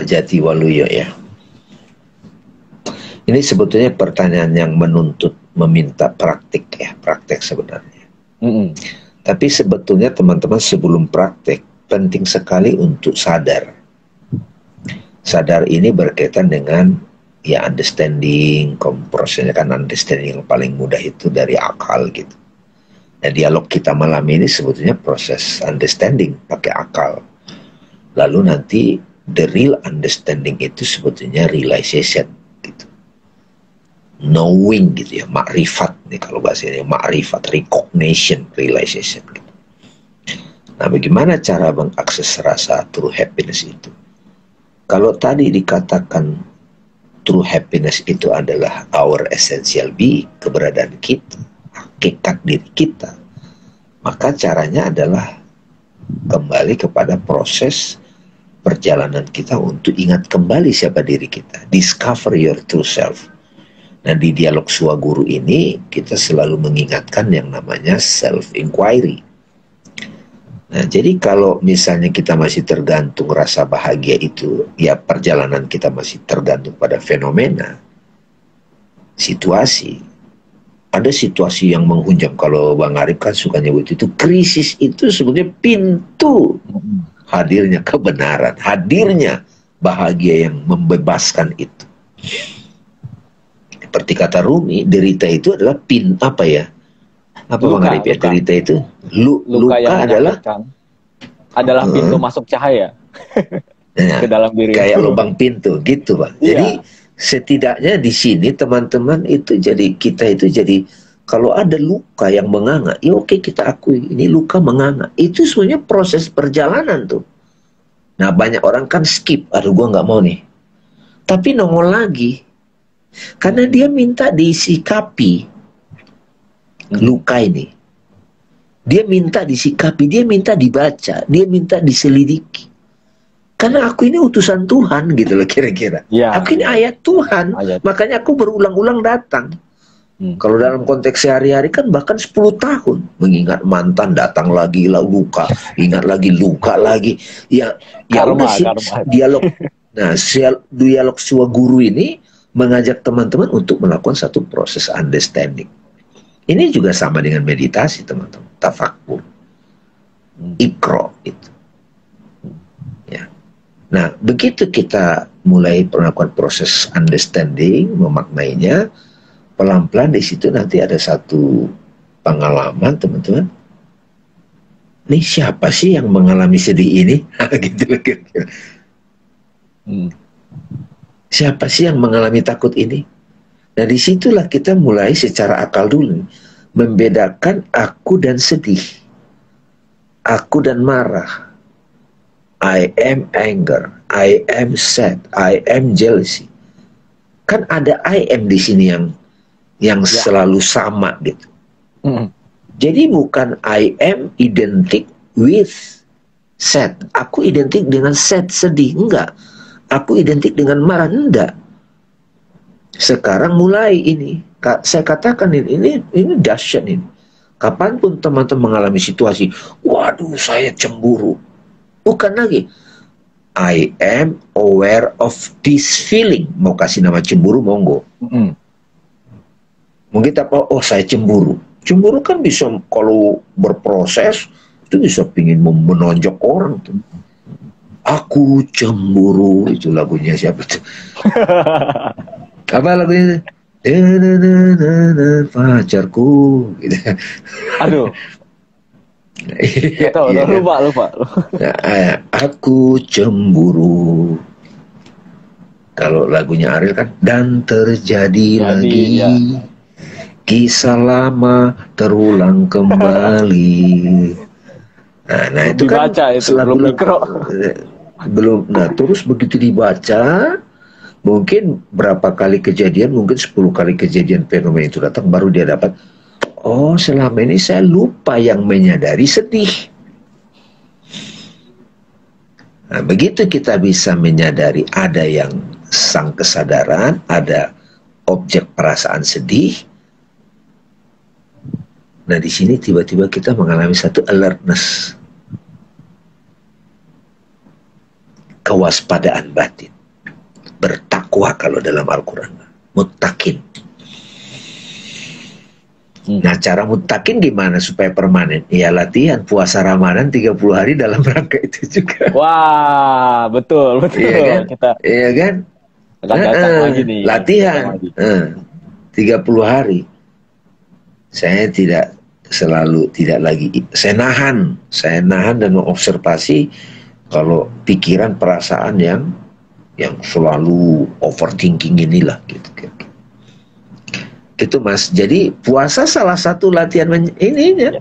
Jati Waluyo ya. Ini sebetulnya pertanyaan yang meminta praktek sebenarnya. Tapi sebetulnya teman-teman sebelum praktek penting sekali untuk sadar. Sadar ini berkaitan dengan ya understanding, prosesnya kan understanding yang paling mudah itu dari akal gitu. Nah dialog kita malam ini sebetulnya proses understanding pakai akal. Lalu nanti the real understanding itu sebetulnya realization gitu. Knowing gitu ya, makrifat nih kalau bahasanya, makrifat, recognition, realization gitu. Nah bagaimana cara mengakses rasa true happiness itu? Kalau tadi dikatakan true happiness itu adalah our essential being, keberadaan kita, hakikat diri kita, maka caranya adalah kembali kepada proses perjalanan kita untuk ingat kembali siapa diri kita, discover your true self. Nah di dialog Swaguru ini kita selalu mengingatkan yang namanya self inquiry. Nah jadi kalau misalnya kita masih tergantung rasa bahagia itu, ya perjalanan kita masih tergantung pada fenomena, situasi. Ada situasi yang menghunjam. Kalau Bang Arif kan suka nyebut itu, krisis itu sebenarnya pintu hadirnya kebenaran, hadirnya bahagia yang membebaskan itu. Seperti kata Rumi, derita itu adalah apa Bang Arif ya? Derita itu luka yang adalah pintu masuk cahaya ke dalam diri. Kayak lubang pintu gitu, Bang. Jadi setidaknya di sini teman-teman kita itu jadi kalau ada luka yang menganga, ya oke, kita akui ini luka menganga. Itu sebenarnya proses perjalanan tuh. Nah, banyak orang kan skip, aduh gua nggak mau nih. Tapi nongol lagi. Karena dia minta disikapi luka ini. Dia minta disikapi, dia minta dibaca, dia minta diselidiki. Karena aku ini utusan Tuhan gitu loh kira-kira. Aku ini ayat Tuhan, makanya aku berulang-ulang datang. Kalau dalam konteks sehari-hari kan bahkan 10 tahun mengingat mantan, datang lagi luka, ingat lagi luka lagi. Ya udah sih dialog. Nah, dialog sebuah guru ini mengajak teman-teman untuk melakukan satu proses understanding. Ini juga sama dengan meditasi, teman-teman. Tafakkur, ikro itu. Ya. Nah, begitu kita mulai melakukan proses understanding, memaknainya, pelan-pelan di situ nanti ada satu pengalaman, teman-teman. Ini siapa sih yang mengalami sedih ini? Gitu kira-kira. Siapa sih yang mengalami takut ini? Nah, disitulah kita mulai secara akal dulu membedakan aku dan sedih, aku dan marah. I am anger, I am sad, I am jealousy. Kan ada I am di sini yang selalu sama gitu. Jadi bukan I am identik with sad. Aku identik dengan sad, sedih, enggak. Aku identik dengan marah, enggak. Sekarang mulai ini, saya katakan ini dahsyat ini. Kapanpun teman-teman mengalami situasi, waduh saya cemburu. Bukan lagi, I am aware of this feeling. Mau kasih nama cemburu, monggo. Mungkin apa? Oh, saya cemburu. Cemburu kan bisa kalau berproses itu bisa pingin menonjok orang tuh. Aku cemburu, itu lagunya siapa tuh? Apa lagunya? Pacarku, gitu. Aduh. Lupa. Nah, aku cemburu. Kalau lagunya Ariel kan, dan terjadi lagi. Kisah lama terulang kembali. Nah itu kan belum. Nah, terus begitu dibaca, mungkin berapa kali kejadian, mungkin 10 kali kejadian fenomena itu datang, baru dia dapat, oh selama ini saya lupa yang menyadari sedih. Nah, begitu kita bisa menyadari ada yang sang kesadaran, ada objek perasaan sedih. Nah, di sini tiba-tiba kita mengalami satu alertness, kewaspadaan batin, bertakwa kalau dalam Al-Quran, muttaqin. Nah, cara muttaqin gimana supaya permanen? Ya latihan puasa Ramadan 30 hari dalam rangka itu juga. Wah, betul. Iya kan? Iya kan? Lagi nih, latihan 30 hari. Saya tidak lagi, saya nahan dan mengobservasi kalau pikiran perasaan yang selalu overthinking inilah gitu. Gitu Mas. Jadi puasa salah satu latihan ininya.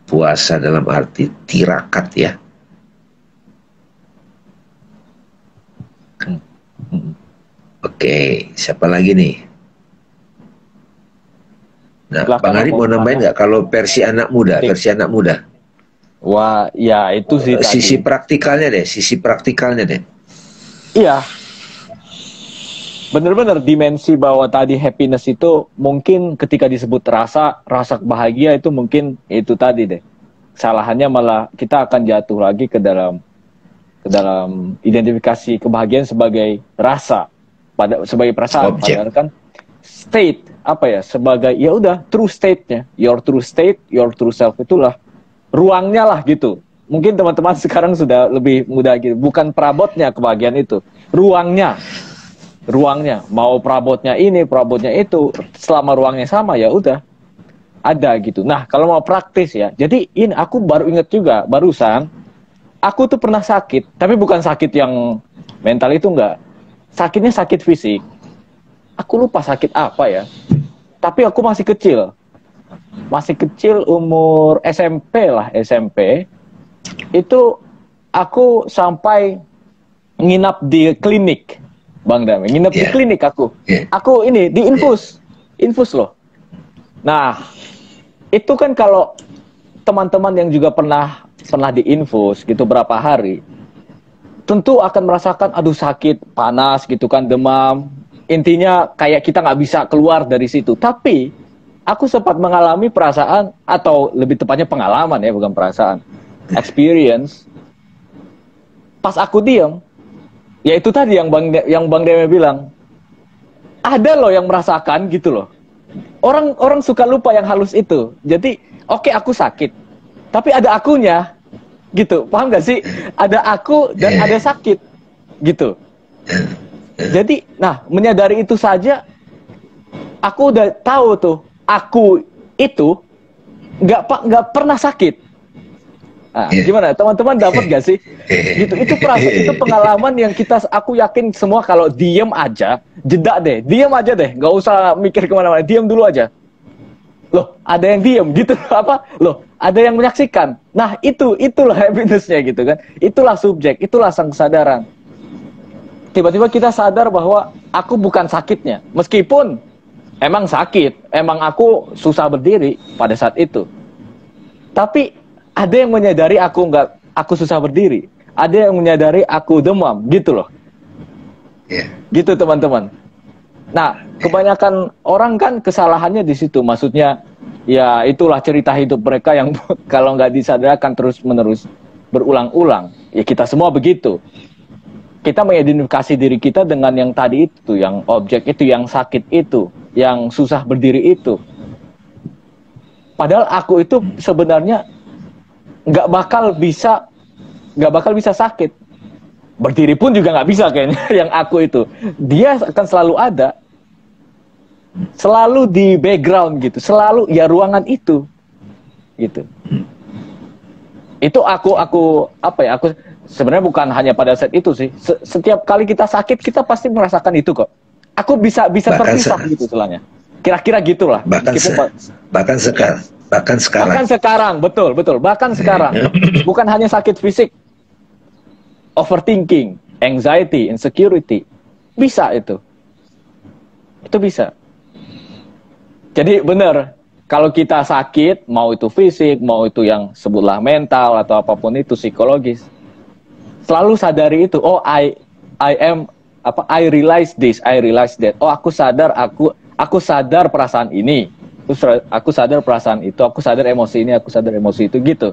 Puasa dalam arti tirakat ya. Oke, siapa lagi nih? Nah, Bang Ari mau nambahin nggak kalau versi anak muda? Wah, ya itu sih tadi. Sisi praktikalnya deh. Iya. Benar-benar dimensi bahwa tadi happiness itu mungkin ketika disebut rasa bahagia itu mungkin itu tadi deh. Kesalahannya malah kita akan jatuh lagi ke dalam identifikasi kebahagiaan sebagai rasa. pada sebagai perasaan, Objek. padahal kan state apa ya, sebagai ya udah true state-nya, your true state, your true self itulah ruangnya lah gitu. Mungkin teman-teman sekarang sudah lebih mudah gitu, bukan perabotnya kebahagiaan itu, ruangnya mau perabotnya ini, perabotnya itu, selama ruangnya sama ya udah ada gitu. Nah kalau mau praktis ya, jadi ini aku baru ingat juga barusan, aku tuh pernah sakit, tapi bukan sakit yang mental itu enggak, sakitnya sakit fisik. Aku lupa sakit apa ya, tapi aku masih kecil umur SMP lah, SMP itu aku sampai nginap di klinik, Bang Dame, nginep di klinik aku ini di infus loh. Nah itu kan kalau teman-teman yang juga pernah di infus gitu berapa hari, tentu akan merasakan aduh sakit, panas gitu kan, demam. Intinya kayak kita nggak bisa keluar dari situ. Tapi aku sempat mengalami perasaan, atau lebih tepatnya pengalaman ya, bukan perasaan, experience. Pas aku diem, ya itu tadi yang Bang Deme bilang, ada loh yang merasakan gitu loh. Orang suka lupa yang halus itu. Jadi oke, aku sakit, tapi ada akunya gitu, paham gak sih? Ada aku dan ada sakit gitu. Jadi, nah menyadari itu saja, aku udah tahu tuh, aku itu nggak pernah sakit. Nah, gimana teman-teman, dapat gak sih? Gitu, itu perasaan, itu pengalaman yang aku yakin semua kalau diem aja, jeda deh, diem aja deh, nggak usah mikir kemana-mana, diem dulu aja. Loh, ada yang diem gitu, apa? Loh, ada yang menyaksikan. Nah, itulah happiness-nya gitu kan. Itulah subjek, itulah sang kesadaran. Tiba-tiba kita sadar bahwa aku bukan sakitnya. Meskipun emang sakit, emang aku susah berdiri pada saat itu. Tapi ada yang menyadari aku susah berdiri. Ada yang menyadari aku demam, gitu loh. Gitu teman-teman. Nah, kebanyakan orang kan kesalahannya di situ. Maksudnya, ya itulah cerita hidup mereka yang kalau nggak disadarkan terus-menerus berulang-ulang. Ya kita semua begitu. Kita mengidentifikasi diri kita dengan yang tadi itu, yang objek itu, yang sakit itu, yang susah berdiri itu. Padahal aku itu sebenarnya nggak bakal bisa sakit. Berdiri pun juga nggak bisa kayaknya yang aku itu. Dia akan selalu ada. Selalu di background gitu. Selalu ya ruangan itu. Gitu. Itu aku apa ya, aku sebenarnya bukan hanya pada saat itu sih. Setiap kali kita sakit, kita pasti merasakan itu kok. Aku bisa terpisah gitu istilahnya. Kira-kira gitulah. Bahkan sekarang. Betul. Bahkan sekarang. Bukan hanya sakit fisik. Overthinking, anxiety, insecurity. Bisa itu. Itu bisa. Jadi benar, kalau kita sakit, mau itu fisik, mau itu yang sebutlah mental atau apapun itu psikologis, selalu sadari itu. Oh, I realize this, I realize that. Oh, aku sadar perasaan ini. Aku sadar perasaan itu, aku sadar emosi ini, aku sadar emosi itu gitu.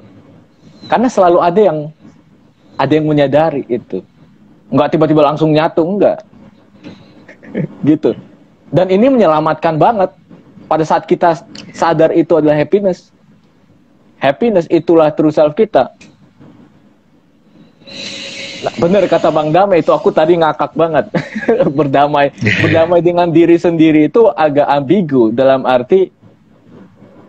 Karena selalu ada yang menyadari itu. Enggak tiba-tiba langsung nyatu, enggak. Gitu. Dan ini menyelamatkan banget. Pada saat kita sadar itu adalah happiness. Happiness itulah true self kita. Nah, benar kata Bang Dame itu, aku tadi ngakak banget. Berdamai dengan diri sendiri itu agak ambigu, dalam arti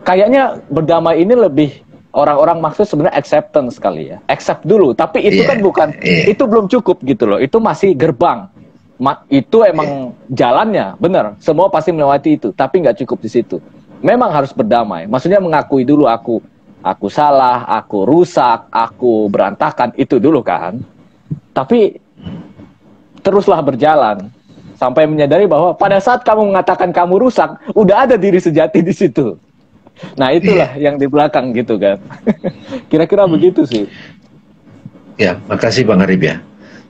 kayaknya berdamai ini lebih orang-orang maksud sebenarnya acceptance kali ya. Accept dulu, tapi itu kan bukan, itu belum cukup gitu loh. Itu masih gerbang. Itu emang jalannya, benar. Semua pasti melewati itu, tapi nggak cukup di situ. Memang harus berdamai. Maksudnya mengakui dulu aku salah, aku rusak, aku berantakan, itu dulu kan. Tapi teruslah berjalan sampai menyadari bahwa pada saat kamu mengatakan kamu rusak, udah ada diri sejati di situ. Nah, itulah yang di belakang gitu kan. Kira-kira begitu sih. Ya, makasih Bang Arif ya.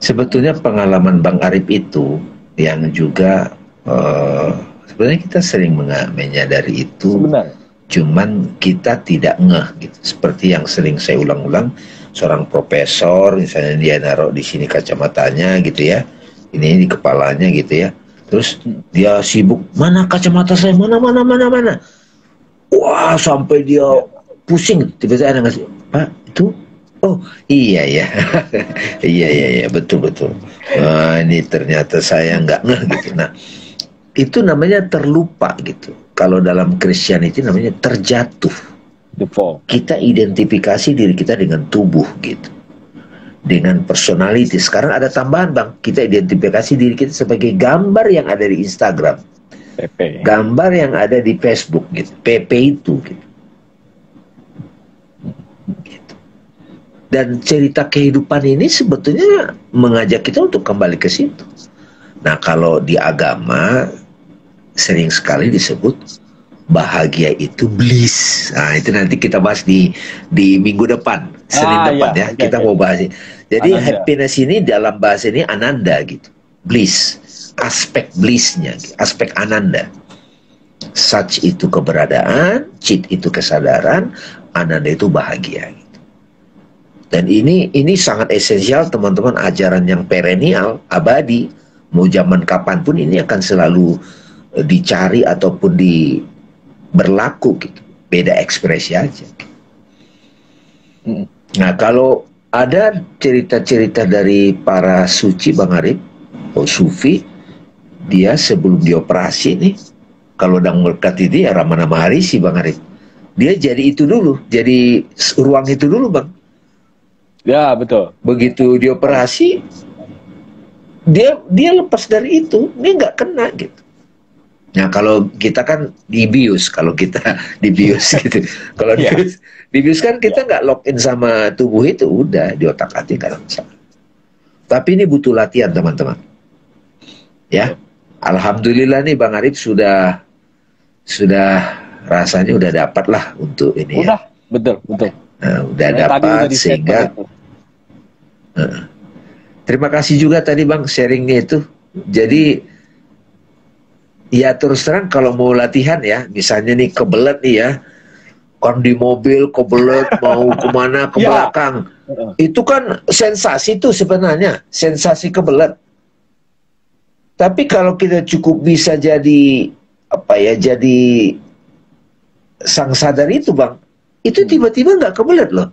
Sebetulnya pengalaman Bang Arif itu yang juga sebenarnya kita sering menyadari itu, cuman kita tidak ngeh gitu. Seperti yang sering saya ulang-ulang, seorang profesor misalnya dia naruh di sini kacamatanya gitu ya, ini di kepalanya gitu ya, Terus dia sibuk, mana kacamata saya, mana. Wah, sampai dia pusing. Tiba-tiba ada ngasih, Pak, itu? Oh, iya ya. iya, betul. Wah, ini ternyata saya nggak ngeh gitu. Nah, itu namanya terlupa gitu. Kalau dalam Christianity namanya terjatuh. Kita identifikasi diri kita dengan tubuh gitu, dengan personality. Sekarang ada tambahan, Bang, kita identifikasi diri kita sebagai gambar yang ada di Instagram, PP. Gambar yang ada di Facebook gitu, PP itu gitu. Dan cerita kehidupan ini sebetulnya mengajak kita untuk kembali ke situ. Nah, kalau di agama sering sekali disebut bahagia itu bliss. Nah, itu nanti kita bahas di minggu depan, Senin depan ya. Kita mau bahas. Jadi Ananda. Happiness ini dalam bahasa ini ananda gitu. Bliss. Aspek blissnya, aspek ananda. Such itu keberadaan, chit itu kesadaran, ananda itu bahagia gitu. Dan ini sangat esensial, teman-teman, ajaran yang perennial, abadi, mau zaman kapanpun ini akan selalu dicari ataupun berlaku gitu. Beda ekspresi aja. Nah, kalau ada cerita-cerita dari para suci, Bang Arif, sufi, dia sebelum dioperasi nih, kalau udah berkat itu ya Ramana Maharishi, Bang Arif, dia jadi itu dulu, jadi ruang itu dulu, Bang. Ya, betul. Begitu dioperasi, dia lepas dari itu, dia nggak kena gitu. Nah, kalau kita kan dibius, kalau kita dibius gitu. Kalau dibius kan kita nggak lock in sama tubuh itu, udah di otak-atik kan. Tapi ini butuh latihan, teman-teman. Ya, alhamdulillah nih Bang Arif sudah rasanya udah dapat lah untuk ini. Udah, ya. Betul. Nah, udah dapat sehingga. Terima kasih juga tadi Bang sharingnya itu. Jadi ya terus terang kalau mau latihan ya, misalnya nih kebelet nih ya, kan di mobil kebelet mau kemana ke belakang, itu kan sensasi tuh sebenarnya, sensasi kebelet. Tapi kalau kita cukup bisa jadi jadi sang sadar itu Bang, itu tiba-tiba nggak kebelet loh.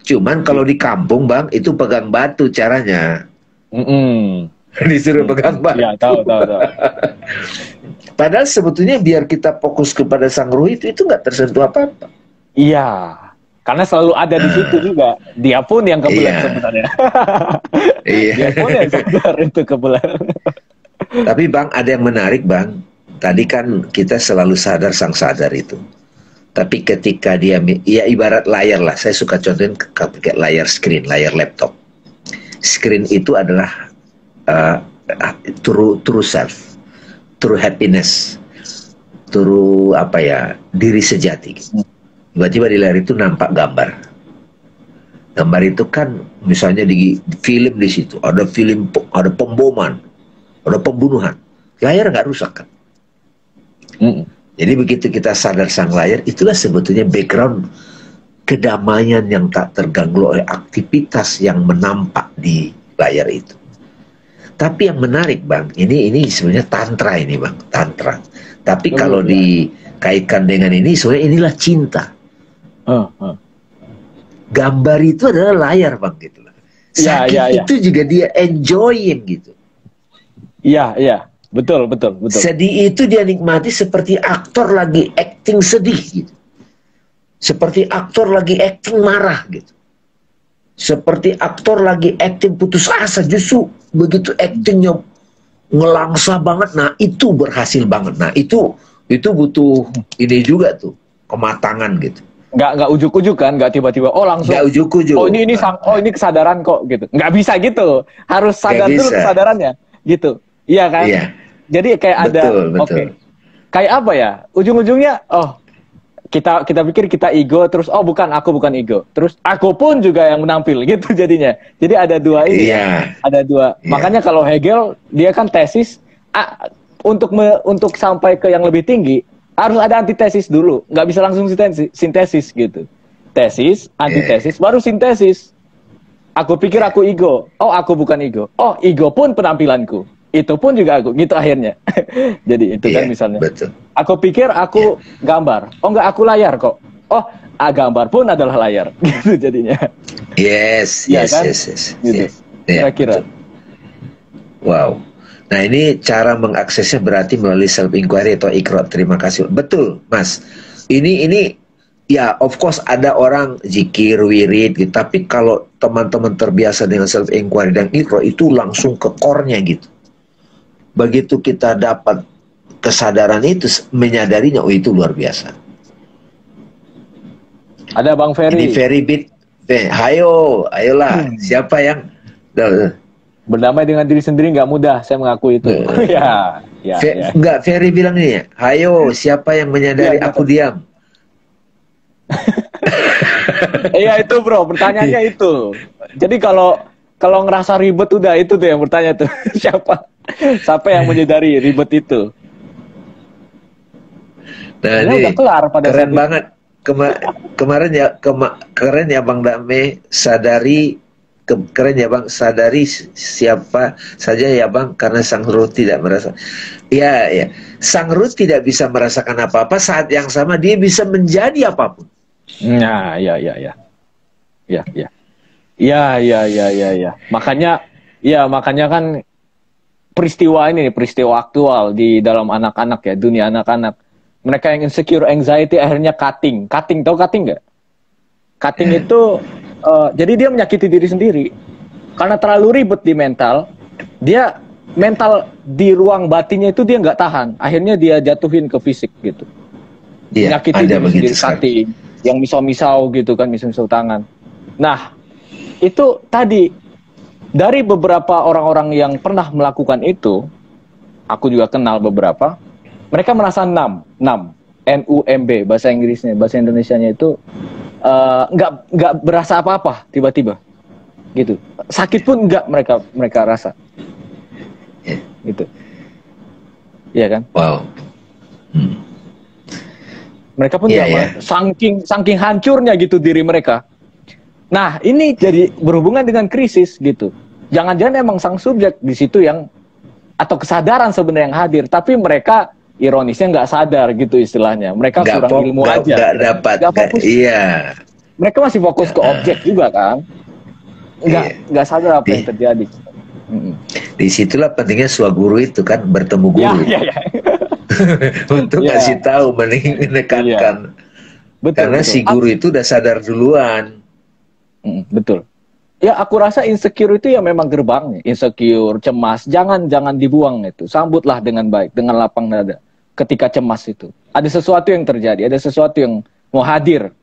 Cuman kalau di kampung Bang, itu pegang batu caranya. Disuruh pegang batu. Ya, tahu. Padahal sebetulnya biar kita fokus kepada sang ruh itu nggak tersentuh apa-apa. Iya, karena selalu ada di situ juga. Dia pun yang kebelet sebenarnya. Dia pun yang sadar itu kebelet. Tapi Bang, ada yang menarik Bang. Tadi kan kita selalu sadar sang sadar itu. Tapi ketika dia, ya ibarat layar lah. Saya suka contohin kayak layar screen, layar laptop. Screen itu adalah true self, true happiness, true diri sejati. Tiba-tiba di layar itu nampak gambar. Gambar itu kan misalnya di film di situ ada ada pemboman, ada pembunuhan. Layar nggak rusak kan? Jadi begitu kita sadar sang layar, itulah sebetulnya background kedamaian yang tak terganggu oleh aktivitas yang menampak di layar itu. Tapi yang menarik Bang, ini sebenarnya tantra ini Bang, tantra. Tapi kalau dikaitkan dengan ini, sebenarnya inilah cinta. Gambar itu adalah layar Bang gitu. Saking itu juga dia enjoying gitu. Iya. Betul. Sedih itu dia nikmati seperti aktor lagi acting sedih gitu. Seperti aktor lagi acting marah gitu. Seperti aktor lagi acting putus asa, justru begitu actingnya ngelangsa banget, nah itu berhasil banget. Nah itu butuh ide juga tuh, kematangan gitu. Nggak ujuk-ujuk kan, nggak tiba-tiba langsung. Nggak ujuk-ujuk. Ini kesadaran kok gitu. Nggak bisa gitu, harus sadar dulu kesadarannya gitu. Iya kan? Iya. Jadi kayak betul. Kayak apa ya? Ujung-ujungnya kita pikir kita ego, terus bukan, aku bukan ego. Terus aku pun juga yang menampil gitu jadinya. Jadi ada dua ini. Ada dua. Makanya kalau Hegel dia kan tesis untuk sampai ke yang lebih tinggi harus ada antitesis dulu. Nggak bisa langsung sintesis gitu. Tesis, antitesis, baru sintesis. Aku pikir aku ego. Aku bukan ego. Ego pun penampilanku. Itu pun juga aku gitu akhirnya. Jadi itu kan misalnya. Betul. Aku pikir aku gambar. Oh enggak, aku layar kok. Oh, gambar pun adalah layar. Gitu jadinya. Yes, Ya yes, kan? yes, yes. Gitu. Kira-kira. Wow. Nah, ini cara mengaksesnya berarti melalui self inquiry atau ikrar. Terima kasih. Betul, Mas. Ini ya, of course ada orang zikir, wirid gitu. Tapi kalau teman-teman terbiasa dengan self inquiry dan ikrar, itu langsung ke core-nya gitu. Begitu kita dapat kesadaran itu, menyadarinya, oh itu luar biasa. Ada Bang Ferry. Ini very bit. Ayolah. Siapa yang berdamai dengan diri sendiri nggak mudah, saya mengakui itu. Ya. Enggak, Ferry bilang ini ya. Hayo, siapa yang menyadari aku diam? Iya itu bro, pertanyaannya itu. Jadi kalau ngerasa ribet udah itu tuh yang bertanya tuh. Siapa yang menyadari ribet itu? Nah, ini udah kelar pada keren banget. Keren ya Bang Dame, keren ya Bang, sadari siapa saja ya Bang, karena sang ruh tidak merasa. Ya, sang ruh tidak bisa merasakan apa-apa, saat yang sama dia bisa menjadi apapun. Nah, ya. Makanya kan peristiwa ini, peristiwa aktual di dalam anak-anak ya, dunia anak-anak. Mereka yang insecure, anxiety, akhirnya cutting. Tahu cutting nggak? Cutting itu, jadi dia menyakiti diri sendiri. Karena terlalu ribet di mental, dia mental di ruang batinnya itu dia nggak tahan. Akhirnya dia jatuhin ke fisik gitu. Iya, menyakiti diri sendiri, cutting. Yang misau-misau gitu kan, misau-misau tangan. Nah, itu tadi, dari beberapa orang-orang yang pernah melakukan itu, aku juga kenal beberapa, mereka merasa NUMB bahasa Inggrisnya, bahasa Indonesianya itu nggak berasa apa-apa tiba-tiba, gitu. Sakit pun nggak mereka rasa, gitu. Iya kan? Wow. Mereka pun saking hancurnya gitu diri mereka. Nah ini jadi berhubungan dengan krisis gitu. Jangan-jangan emang sang subjek di situ yang atau kesadaran sebenarnya yang hadir, tapi mereka ironisnya nggak sadar gitu istilahnya. Mereka kurang ilmu aja. Nggak dapat. Iya. Mereka masih fokus ke objek juga kan. Nggak sadar apa yang terjadi. Disitulah pentingnya swaguru itu kan, bertemu guru. Untuk ngasih tahu, menekankan. Karena si guru itu udah sadar duluan. Betul. Ya aku rasa insecure itu ya memang gerbangnya. Insecure, cemas, jangan dibuang itu. Sambutlah dengan baik, dengan lapang dada. Ketika cemas itu, ada sesuatu yang terjadi, ada sesuatu yang mau hadir.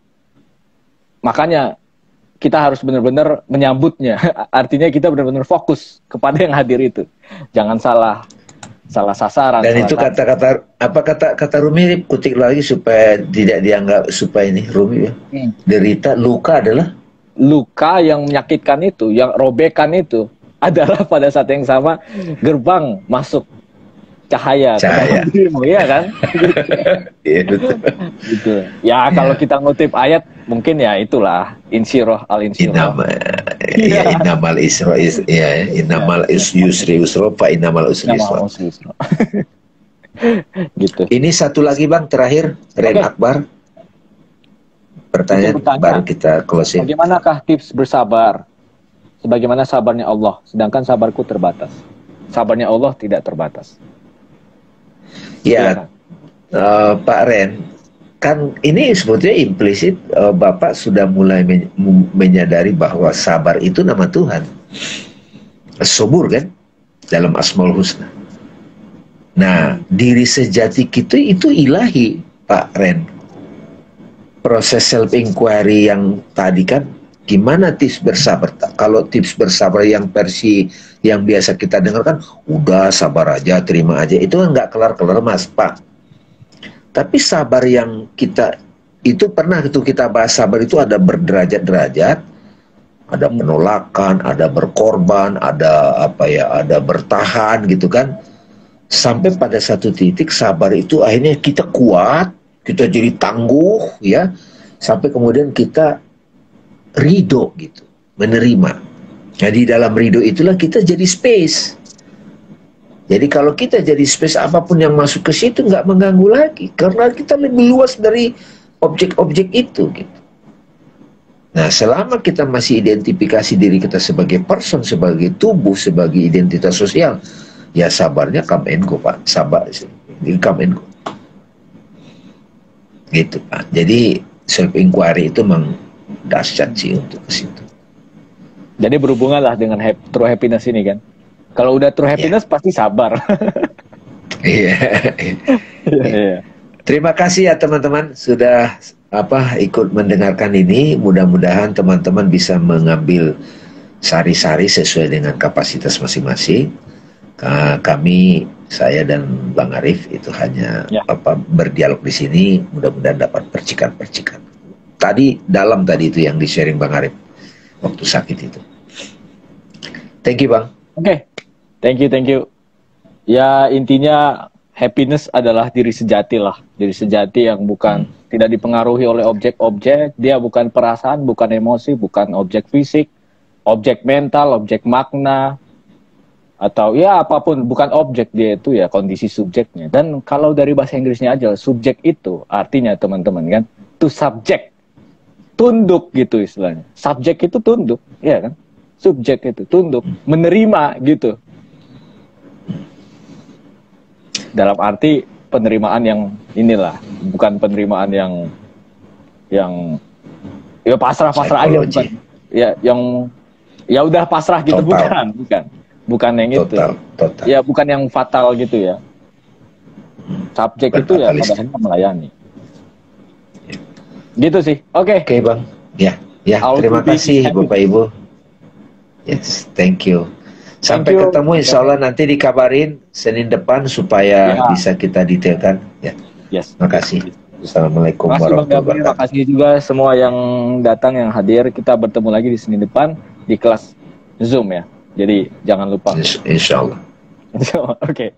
Makanya kita harus benar-benar menyambutnya. Artinya kita benar-benar fokus kepada yang hadir itu. Jangan salah sasaran. Dan itu kata Rumi, kutik lagi supaya tidak dianggap, supaya ini Rumi ya. Derita, luka adalah luka yang menyakitkan itu, yang robekan itu adalah pada saat yang sama gerbang masuk cahaya. Dirimu, iya kan? Iya betul. Gitu. Ya kalau kita ngutip ayat mungkin ya itulah insyirah al-insyirah. Innamal isra innamal yusri usra fa innamal usri yusra. Gitu. Ini satu lagi Bang terakhir, Ren Akbar. Pertanyaan baru kita closing. Bagaimanakah tips bersabar? Sebagaimana sabarnya Allah, sedangkan sabarku terbatas. Sabarnya Allah tidak terbatas. Ya, Pak Ren, kan ini sebetulnya implisit Bapak sudah mulai menyadari bahwa sabar itu nama Tuhan. As-Sabur kan, dalam Asmaul Husna. Nah, diri sejati kita itu ilahi, Pak Ren. Proses self-inquiry yang tadi kan, gimana tips bersabar? Kalau tips bersabar yang versi yang biasa kita dengar kan, udah sabar aja, terima aja. Itu kan nggak kelar-kelar Mas, Pak. Tapi sabar yang kita, itu pernah itu kita bahas, sabar itu ada berderajat-derajat, ada penolakan, ada berkorban, ada ada bertahan gitu kan. Sampai pada satu titik sabar itu akhirnya kita kuat, kita jadi tangguh ya, sampai kemudian kita ridho gitu, menerima. Jadi dalam ridho itulah kita jadi space. Jadi kalau kita jadi space, apapun yang masuk ke situ nggak mengganggu lagi, karena kita lebih luas dari objek-objek itu gitu. Nah, selama kita masih identifikasi diri kita sebagai person, sebagai tubuh, sebagai identitas sosial, ya sabarnya come and go, Pak. Sabar, come and go. Gitu, Pak. Jadi self inquiry itu memang dahsyat sih untuk ke situ. Jadi berhubungan lah dengan true happiness ini kan. Kalau udah true happiness pasti sabar. Iya. Iya. Terima kasih ya teman-teman sudah ikut mendengarkan ini. Mudah-mudahan teman-teman bisa mengambil sari-sari sesuai dengan kapasitas masing-masing. Kami, saya dan Bang Arif itu hanya berdialog di sini. Mudah-mudahan dapat percikan-percikan. Tadi itu yang di-sharing Bang Arif waktu sakit itu. Thank you, Bang. Oke. Thank you. Ya, intinya happiness adalah diri sejati lah. Diri sejati yang bukan tidak dipengaruhi oleh objek-objek. Dia bukan perasaan, bukan emosi, bukan objek fisik, objek mental, objek makna, atau ya apapun, bukan objek, dia itu ya kondisi subjeknya. Dan kalau dari bahasa Inggrisnya aja, subjek itu artinya teman-teman kan, to subject, tunduk gitu istilahnya. Subjek itu tunduk, ya kan? Subjek itu tunduk, menerima gitu. Dalam arti penerimaan yang inilah, bukan penerimaan yang ya pasrah-pasrah aja, bukan. Ya yang ya udah pasrah gitu, bukan yang total. Ya bukan yang fatal gitu ya. Subjek itu ya padahal melayani. Gitu sih. Oke, Bang. Ya, terima kasih Bapak Ibu. Yes, thank you. Sampai ketemu, insya Allah nanti dikabarin Senin depan supaya bisa kita detailkan. Ya. Yes. Makasih. Assalamualaikum warahmatullahi wabarakatuh. Terima kasih juga semua yang datang, yang hadir. Kita bertemu lagi di Senin depan di kelas Zoom ya. Jadi jangan lupa. Insya Allah. Oke.